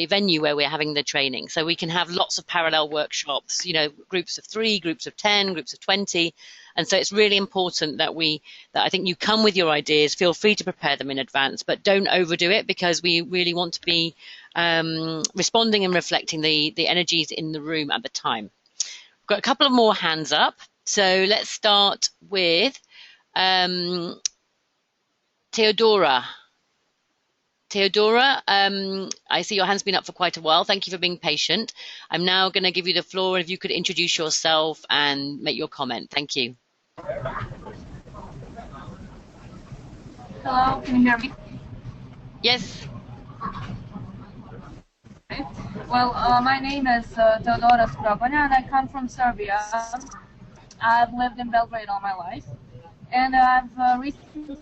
venue where we're having the training. So we can have lots of parallel workshops, groups of 3, groups of 10, groups of 20. And so it's really important that I think you come with your ideas. Feel free to prepare them in advance, but don't overdo it, because we really want to be responding and reflecting the energies in the room at the time. We've got a couple of more hands up. So let's start with Theodora. Theodora, I see your hand's been up for quite a while. Thank you for being patient. I'm now going to give you the floor. If you could introduce yourself and make your comment. Thank you. Hello, can you hear me? Yes. Okay. Well, my name is Teodora Skrabanja, and I come from Serbia. I've lived in Belgrade all my life, and I've recently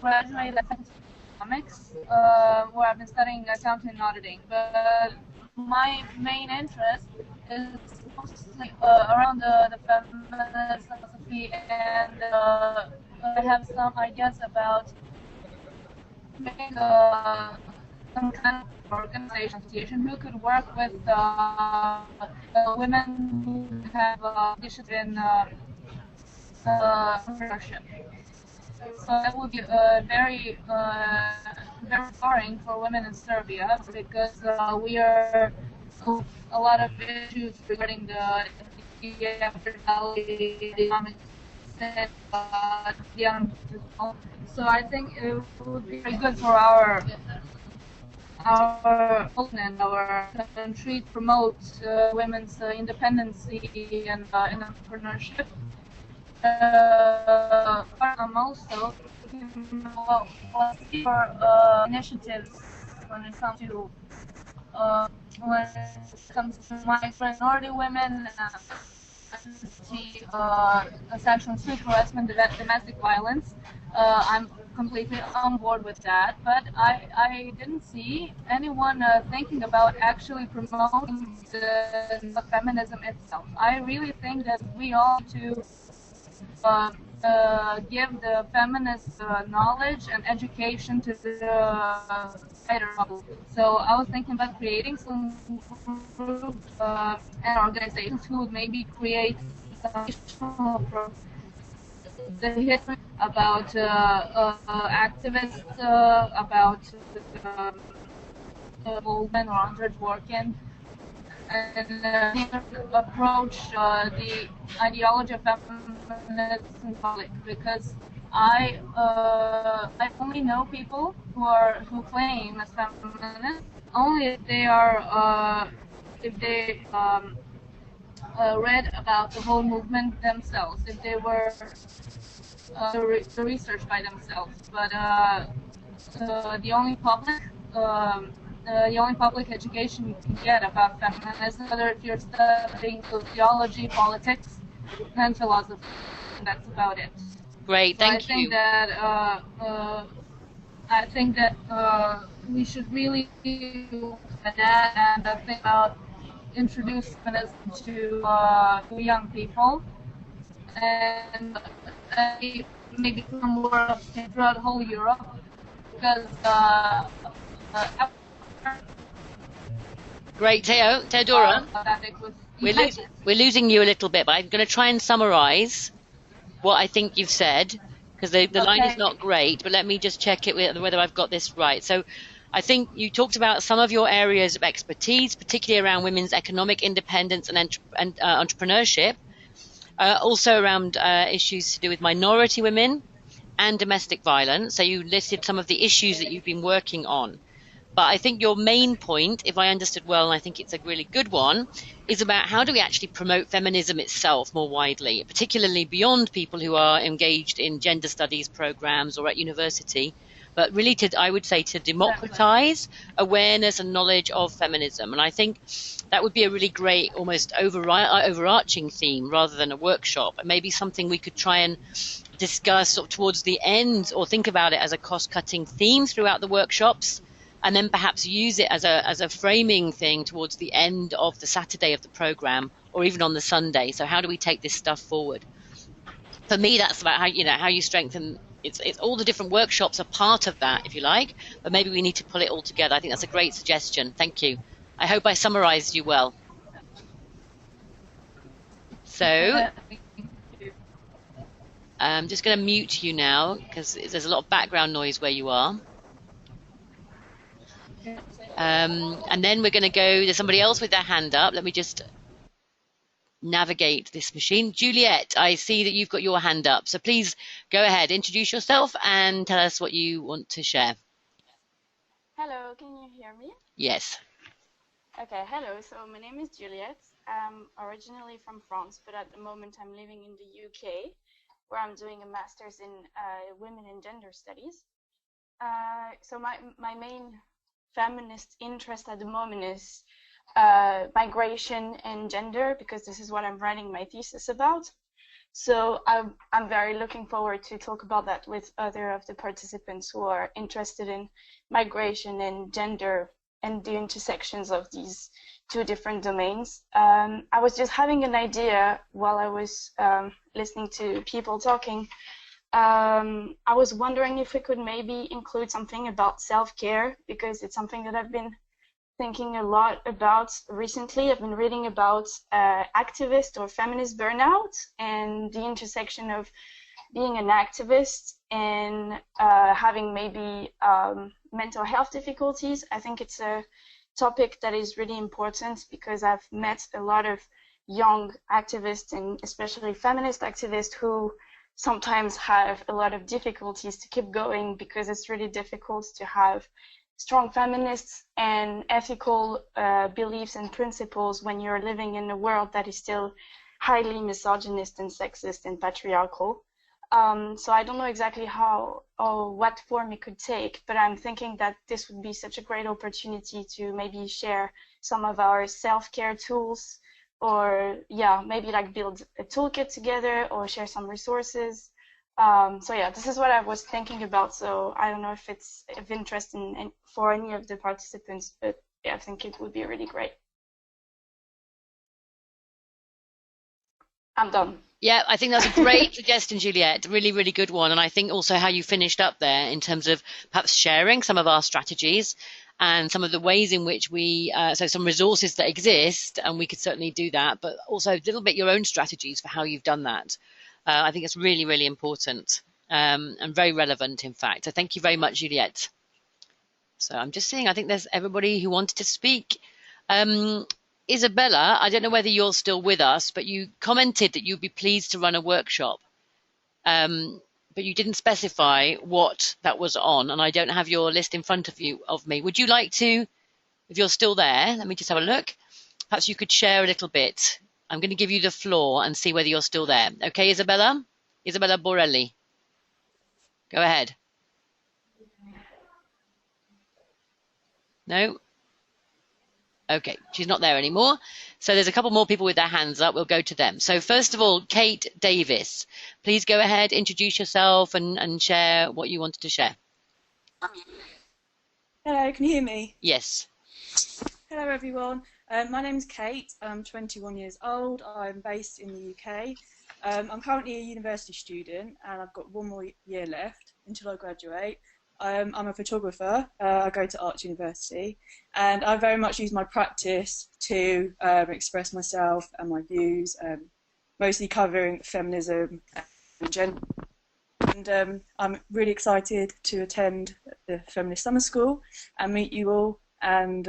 graduated in economics, where I've been studying accounting and auditing. But my main interest is mostly around the feminist philosophy, and I have some ideas about making some kind of organization association who could work with women who have issues in entrepreneurship. So that would be very boring for women in Serbia, because we are a lot of issues regarding the economic young people. So I think it would be very good for our country to promote women's independence and entrepreneurship. I'm also for initiatives when it comes to minority women, sexual street harassment, domestic violence. I'm completely on board with that, but I didn't see anyone thinking about actually promoting the feminism itself. I really think that we all need to give the feminist knowledge and education to the wider public. So I was thinking about creating some groups and organizations who would maybe create some additional programs. The history about activists, about women or underage working, and approach the ideology of feminism in public, because I only know people who claim as feminists only if they are read about the whole movement themselves, if they were the research by themselves. But the only public education you can get about feminism, whether if you're studying sociology, politics, and philosophy, and that's about it. Great, so thank you. I think that we should really do that, and think about introduce feminism to young people, and maybe more throughout whole Europe, because Great, Theodora. We're losing you a little bit, but I'm going to try and summarize what I think you've said, because the line is not great, but let me just check it whether I've got this right. So I think you talked about some of your areas of expertise, particularly around women's economic independence and entrepreneurship, also around issues to do with minority women and domestic violence. So you listed some of the issues that you've been working on. But I think your main point, if I understood well, and I think it's a really good one, is about how do we actually promote feminism itself more widely, particularly beyond people who are engaged in gender studies programs or at university, but really I would say to democratize awareness and knowledge of feminism. And I think that would be a really great, almost overarching theme rather than a workshop, and maybe something we could try and discuss sort of towards the end, or think about it as a cost-cutting theme throughout the workshops, and then perhaps use it as a framing thing towards the end of the Saturday of the program, or even on the Sunday. So how do we take this stuff forward? For me, that's about how you strengthen. It's all the different workshops are part of that, if you like, but maybe we need to pull it all together. I think that's a great suggestion. Thank you. I hope I summarized you well. So I'm just going to mute you now, because there's a lot of background noise where you are. And then we're going to go, there's somebody else with their hand up. Let me just navigate this machine. Juliet, I see that you've got your hand up. So please go ahead, introduce yourself and tell us what you want to share. Hello, can you hear me? Yes. Okay, hello. So my name is Juliet. I'm originally from France, but at the moment I'm living in the UK, where I'm doing a master's in women and gender studies. So my main feminist interest at the moment is migration and gender, because this is what I'm writing my thesis about. So I'm very looking forward to talk about that with other of the participants who are interested in migration and gender and the intersections of these two different domains. I was just having an idea while I was listening to people talking. I was wondering if we could maybe include something about self-care, because it's something that I've been thinking a lot about recently. I've been reading about activist or feminist burnout and the intersection of being an activist and having maybe mental health difficulties. I think it's a topic that is really important, because I've met a lot of young activists and especially feminist activists who sometimes have a lot of difficulties to keep going because it's really difficult to have strong feminists and ethical beliefs and principles when you're living in a world that is still highly misogynist and sexist and patriarchal. So I don't know exactly how or what form it could take, but I'm thinking that this would be such a great opportunity to maybe share some of our self-care tools, or yeah, maybe like build a toolkit together or share some resources. So yeah, this is what I was thinking about. So I don't know if it's of interest for any of the participants, but yeah, I think it would be really great. I'm done. Yeah, I think that's a great suggestion, Juliet. Really, really good one. And I think also how you finished up there in terms of perhaps sharing some of our strategies and some of the ways in which we, so some resources that exist, and we could certainly do that, but also a little bit your own strategies for how you've done that. I think it's really, really important and very relevant, in fact. So thank you very much, Juliet. So I'm just seeing, I think there's everybody who wanted to speak. Isabella, I don't know whether you're still with us, but you commented that you'd be pleased to run a workshop, but you didn't specify what that was on, and I don't have your list in front of me. Would you like to, if you're still there, let me just have a look. Perhaps you could share a little bit. I'm going to give you the floor and see whether you're still there. Okay, Isabella? Isabella Borelli. Go ahead. No? Okay, she's not there anymore. So there's a couple more people with their hands up. We'll go to them. So first of all, Kate Davis, please go ahead, introduce yourself and share what you wanted to share. Hello, can you hear me? Yes. Hello, everyone. My name's Kate. I'm 21 years old. I'm based in the UK. I'm currently a university student, and I've got one more year left until I graduate. I'm a photographer. I go to Arts University, and I very much use my practice to express myself and my views, mostly covering feminism and gender. And I'm really excited to attend the Feminist Summer School and meet you all. And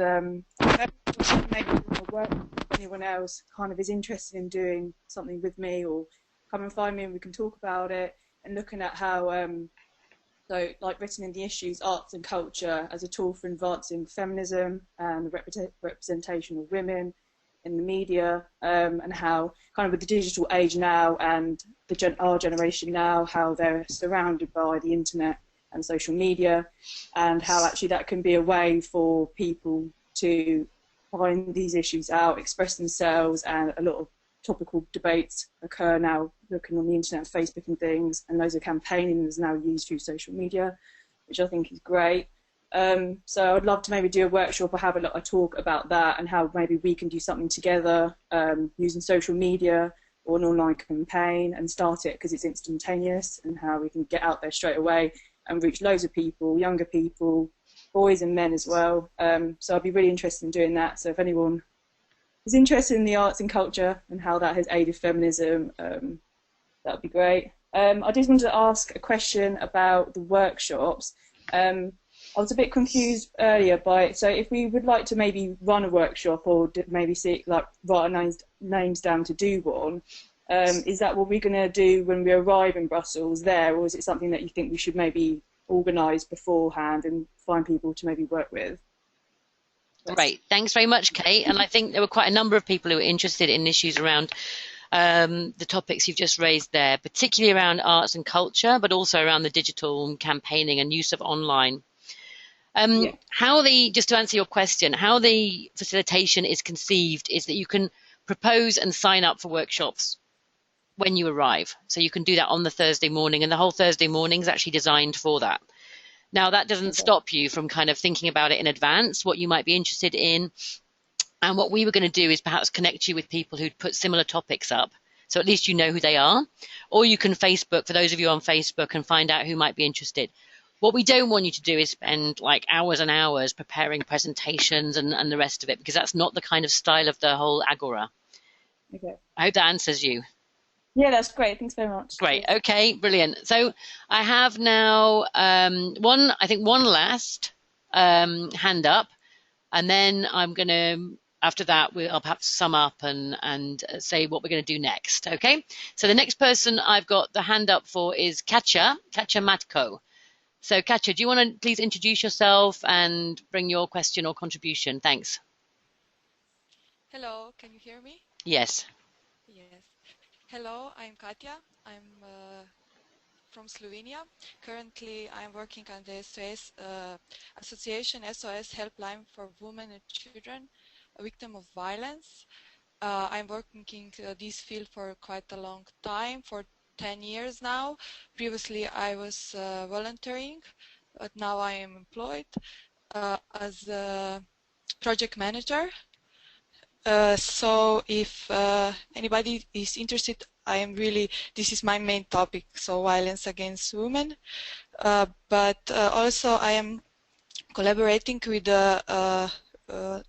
maybe work with anyone else kind of is interested in doing something with me, or come and find me and we can talk about it, and looking at how so, like written in the issues, arts and culture as a tool for advancing feminism and the representation of women in the media, and how kind of with the digital age now and our generation now, how they're surrounded by the internet and social media, and how actually that can be a way for people to find these issues out, express themselves, and a lot of topical debates occur now, looking on the internet, Facebook and things, and loads of campaigning is now used through social media, which I think is great. So I'd love to maybe do a workshop or have a talk about that, and how maybe we can do something together using social media or an online campaign and start it because it's instantaneous, and how we can get out there straight away and reach loads of people, younger people, boys and men as well. So I'd be really interested in doing that. So if anyone is interested in the arts and culture and how that has aided feminism, that would be great. I just wanted to ask a question about the workshops. I was a bit confused earlier by, so if we would like to maybe run a workshop or maybe write our names down to do one, is that what we're going to do when we arrive in Brussels there, or is it something that you think we should maybe organise beforehand and find people to maybe work with? Great, thanks very much, Kate. And I think there were quite a number of people who were interested in issues around the topics you've just raised there, particularly around arts and culture, but also around the digital campaigning and use of online. Just to answer your question, how the facilitation is conceived is that you can propose and sign up for workshops when you arrive. So you can do that on the Thursday morning, and the whole Thursday morning is actually designed for that. Now, that doesn't stop you from kind of thinking about it in advance, what you might be interested in. And what we were going to do is perhaps connect you with people who'd put similar topics up. So at least you know who they are. Or you can Facebook, for those of you on Facebook, and find out who might be interested. What we don't want you to do is spend like hours and hours preparing presentations and the rest of it, because that's not the kind of style of the whole Agora. Okay. I hope that answers you. Yeah, that's great. Thanks very much. Great. Okay, brilliant. So I have now one last hand up, and then I'm going to after that, I'll perhaps sum up and say what we're going to do next. Okay. So the next person I've got the hand up for is Katja Matko. So Katja, do you want to please introduce yourself and bring your question or contribution? Thanks. Hello, can you hear me? Yes. Yes. Hello, I'm Katja. I'm from Slovenia. Currently, I'm working on the SOS Association SOS Helpline for Women and Children, a victim of violence. I'm working in this field for quite a long time, for 10 years now. Previously, I was volunteering, but now I am employed as a project manager. So if anybody is interested, I am really, this is my main topic, so violence against women. But also I am collaborating with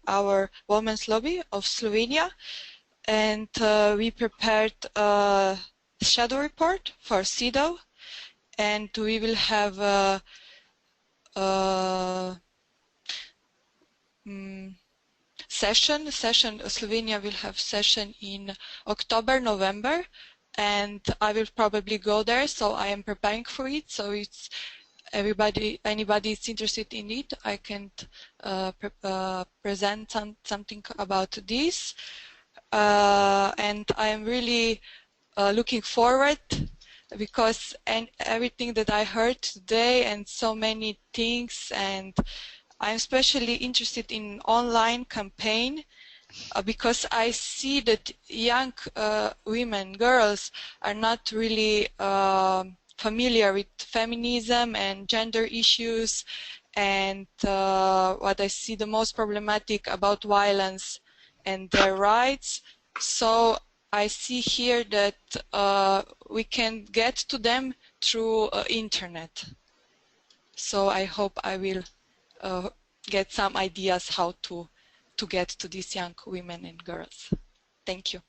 our women's lobby of Slovenia, and we prepared a shadow report for CEDAW, and we will have Slovenia will have session in October, November, and I will probably go there, so I am preparing for it. So it's anybody is interested in it, I can present something about this, and I am really looking forward, because everything that I heard today and so many things, and I'm especially interested in online campaign because I see that young women, girls are not really familiar with feminism and gender issues, and what I see the most problematic about violence and their rights. So I see here that we can get to them through internet. So I hope I will get some ideas how to get to these young women and girls. Thank you.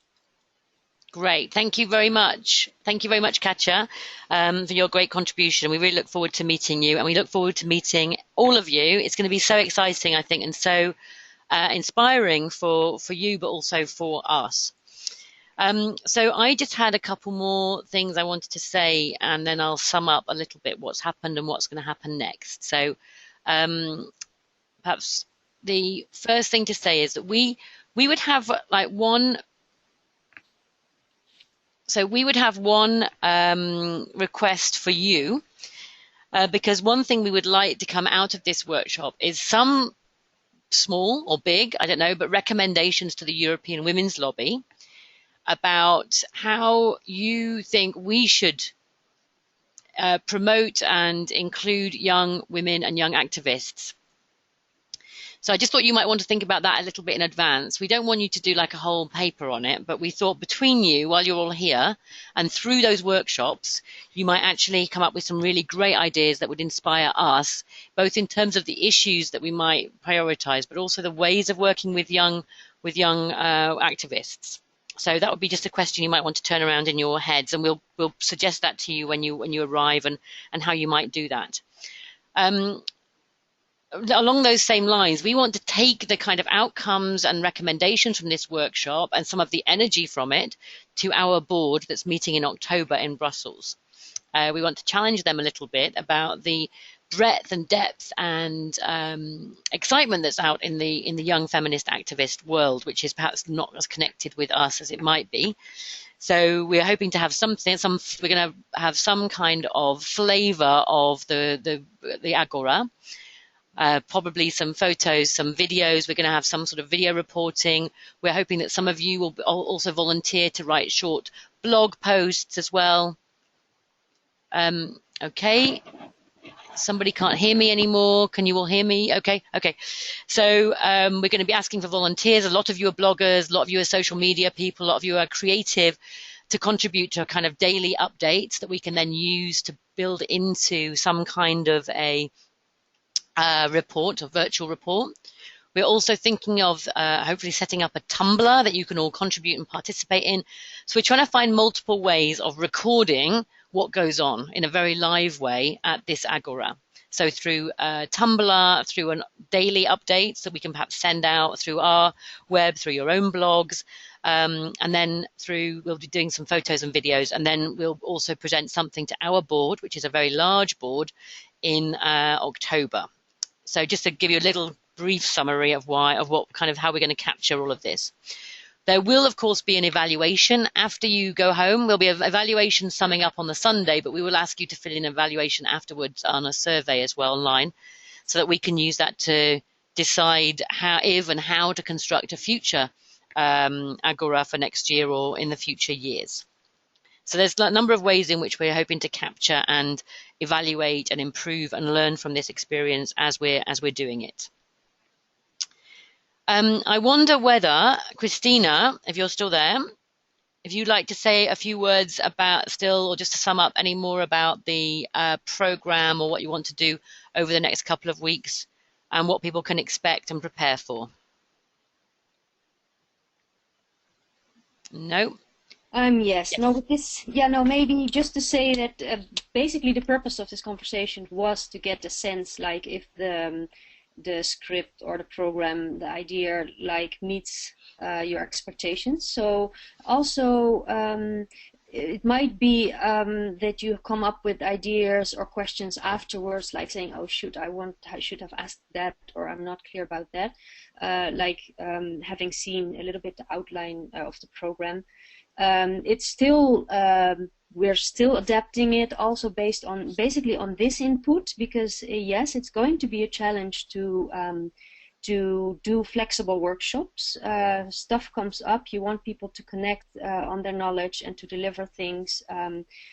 Great. Thank you very much. Thank you very much, Katja, for your great contribution. We really look forward to meeting you, and we look forward to meeting all of you. It's going to be so exciting, I think, and so inspiring for you, but also for us. So I just had a couple more things I wanted to say, and then I'll sum up a little bit what's happened and what's going to happen next. So perhaps the first thing to say is that we would have like one. So we would have one request for you, because one thing we would like to come out of this workshop is some small or big, I don't know, but recommendations to the European Women's Lobby about how you think we should promote and include young women and young activists. So I just thought you might want to think about that a little bit in advance. We don't want you to do like a whole paper on it, but we thought between you, while you're all here, and through those workshops, you might actually come up with some really great ideas that would inspire us, both in terms of the issues that we might prioritize, but also the ways of working with young activists. So that would be just a question you might want to turn around in your heads, and we'll suggest that to you when you arrive, and how you might do that. Along those same lines, we want to take the kind of outcomes and recommendations from this workshop and some of the energy from it to our board that's meeting in October in Brussels. We want to challenge them a little bit about the breadth and depth and excitement that's out in the young feminist activist world, which is perhaps not as connected with us as it might be. So we're hoping to have we're going to have some kind of flavor of the Agora. Probably some photos, some videos. We're going to have some sort of video reporting. We're hoping that some of you will also volunteer to write short blog posts as well. Okay. Somebody can't hear me anymore. Can you all hear me? Okay. So we're going to be asking for volunteers. A lot of you are bloggers. A lot of you are social media people. A lot of you are creative, to contribute to a kind of daily updates that we can then use to build into some kind of a report, a virtual report. We're also thinking of hopefully setting up a Tumblr that you can all contribute and participate in. So we're trying to find multiple ways of recording what goes on in a very live way at this Agora. So through Tumblr, through a daily updates that we can perhaps send out through our web, through your own blogs, and then we'll be doing some photos and videos, and then we'll also present something to our board, which is a very large board, in October. So just to give you a little brief summary of how we're going to capture all of this. There will, of course, be an evaluation after you go home. There'll be an evaluation summing up on the Sunday, but we will ask you to fill in an evaluation afterwards on a survey as well online, so that we can use that to decide if and how to construct a future Agora for next year or in the future years. So there's a number of ways in which we're hoping to capture and evaluate and improve and learn from this experience as we're doing it. I wonder whether, Christina, if you're still there, if you'd like to say a few words about or just to sum up any more about the program or what you want to do over the next couple of weeks and what people can expect and prepare for. No? Yes. No, with this, maybe just to say that basically the purpose of this conversation was to get a sense, like, if the script or the program, the idea, like, meets your expectations. So also it might be that you come up with ideas or questions afterwards, like saying, oh shoot, I should have asked that, or I'm not clear about that, having seen a little bit the outline of the program. It's still we're still adapting it also based on this input, because yes, it's going to be a challenge to do flexible workshops. Stuff comes up, you want people to connect on their knowledge and to deliver things,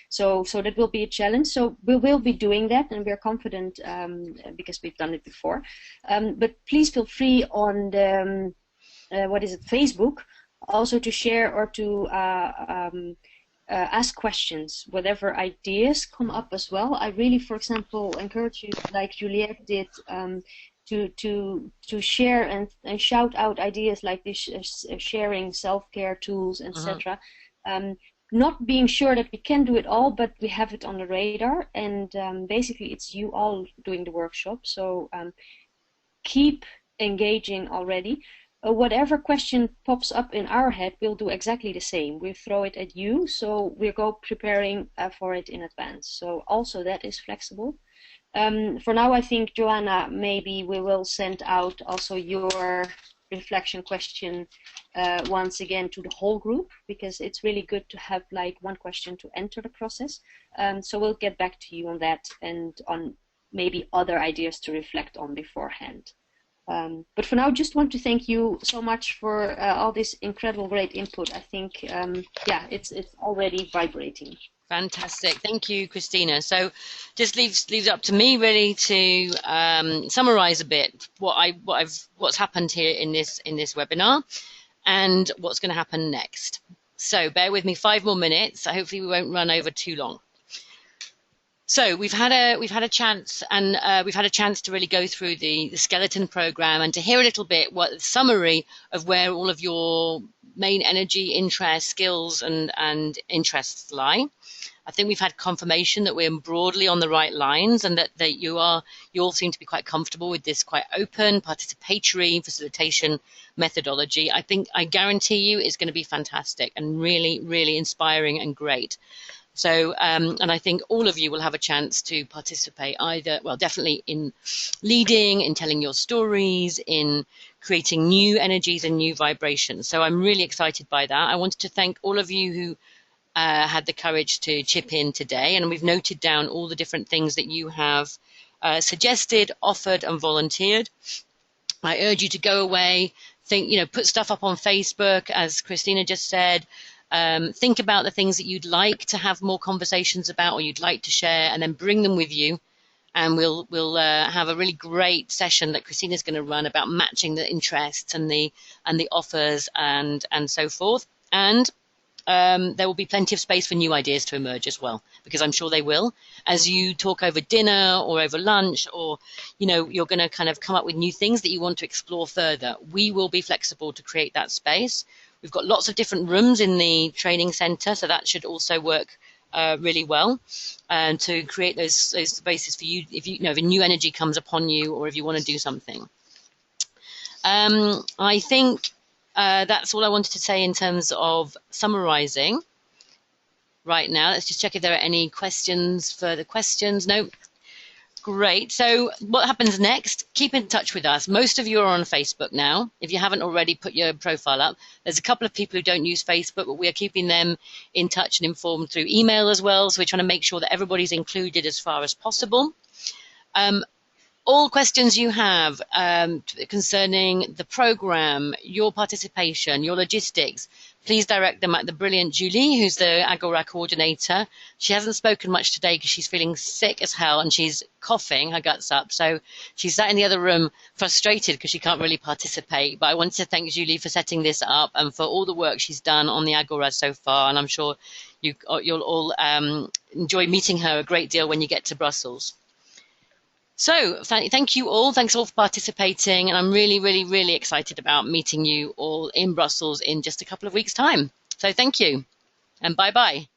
so that will be a challenge. So we will be doing that, and we're confident because we've done it before, but please feel free on the Facebook also to share or to ask questions, whatever ideas come up as well. I really, for example, encourage you, like Juliette did, to share and shout out ideas like this, sharing self-care tools, etc. Not being sure that we can do it all, but we have it on the radar, and basically it's you all doing the workshop, so keep engaging already. Whatever question pops up in our head, we'll do exactly the same. We'll throw it at you, so we'll go preparing for it in advance. So also that is flexible. For now, I think, Joanna, maybe we will send out also your reflection question once again to the whole group, because it's really good to have like one question to enter the process. So we'll get back to you on that and on maybe other ideas to reflect on beforehand. But for now, just want to thank you so much for all this incredible, great input. I think, it's already vibrating. Fantastic. Thank you, Christina. So just leaves it up to me really to summarize a bit what's happened here in this webinar and what's going to happen next. So bear with me 5 more minutes. Hopefully we won't run over too long. So we've had a chance to really go through the skeleton program and to hear a little bit what the summary of where all of your main energy, interests, skills and interests lie. I think we've had confirmation that we're broadly on the right lines, and that you all seem to be quite comfortable with this quite open, participatory facilitation methodology. I guarantee you it's going to be fantastic and really, really inspiring and great. So, and I think all of you will have a chance to participate definitely in leading, in telling your stories, in creating new energies and new vibrations. So I'm really excited by that. I wanted to thank all of you who had the courage to chip in today, and we've noted down all the different things that you have suggested, offered and volunteered. I urge you to go away, put stuff up on Facebook, as Christina just said. Think about the things that you'd like to have more conversations about or you'd like to share, and then bring them with you. And we'll have a really great session that Christina's going to run about matching the interests and the offers and so forth. And there will be plenty of space for new ideas to emerge as well, because I'm sure they will. As you talk over dinner or over lunch, or you're going to kind of come up with new things that you want to explore further, we will be flexible to create that space. We've got lots of different rooms in the training center, so that should also work really well, and to create those bases for you if if a new energy comes upon you or if you want to do something. I think that's all I wanted to say in terms of summarizing right now. Let's just check if there are any further questions. No. Great. So what happens next? Keep in touch with us. Most of you are on Facebook now. If you haven't already put your profile up, there's a couple of people who don't use Facebook, but we are keeping them in touch and informed through email as well. So we're trying to make sure that everybody's included as far as possible. All questions you have concerning the program, your participation, your logistics, please direct them at the brilliant Julie, who's the Agora coordinator. She hasn't spoken much today because she's feeling sick as hell and she's coughing her guts up. So she's sat in the other room frustrated because she can't really participate. But I want to thank Julie for setting this up and for all the work she's done on the Agora so far. And I'm sure you'll all enjoy meeting her a great deal when you get to Brussels. So thank you all. Thanks all for participating. And I'm really, really, really excited about meeting you all in Brussels in just a couple of weeks' time. So thank you and bye-bye.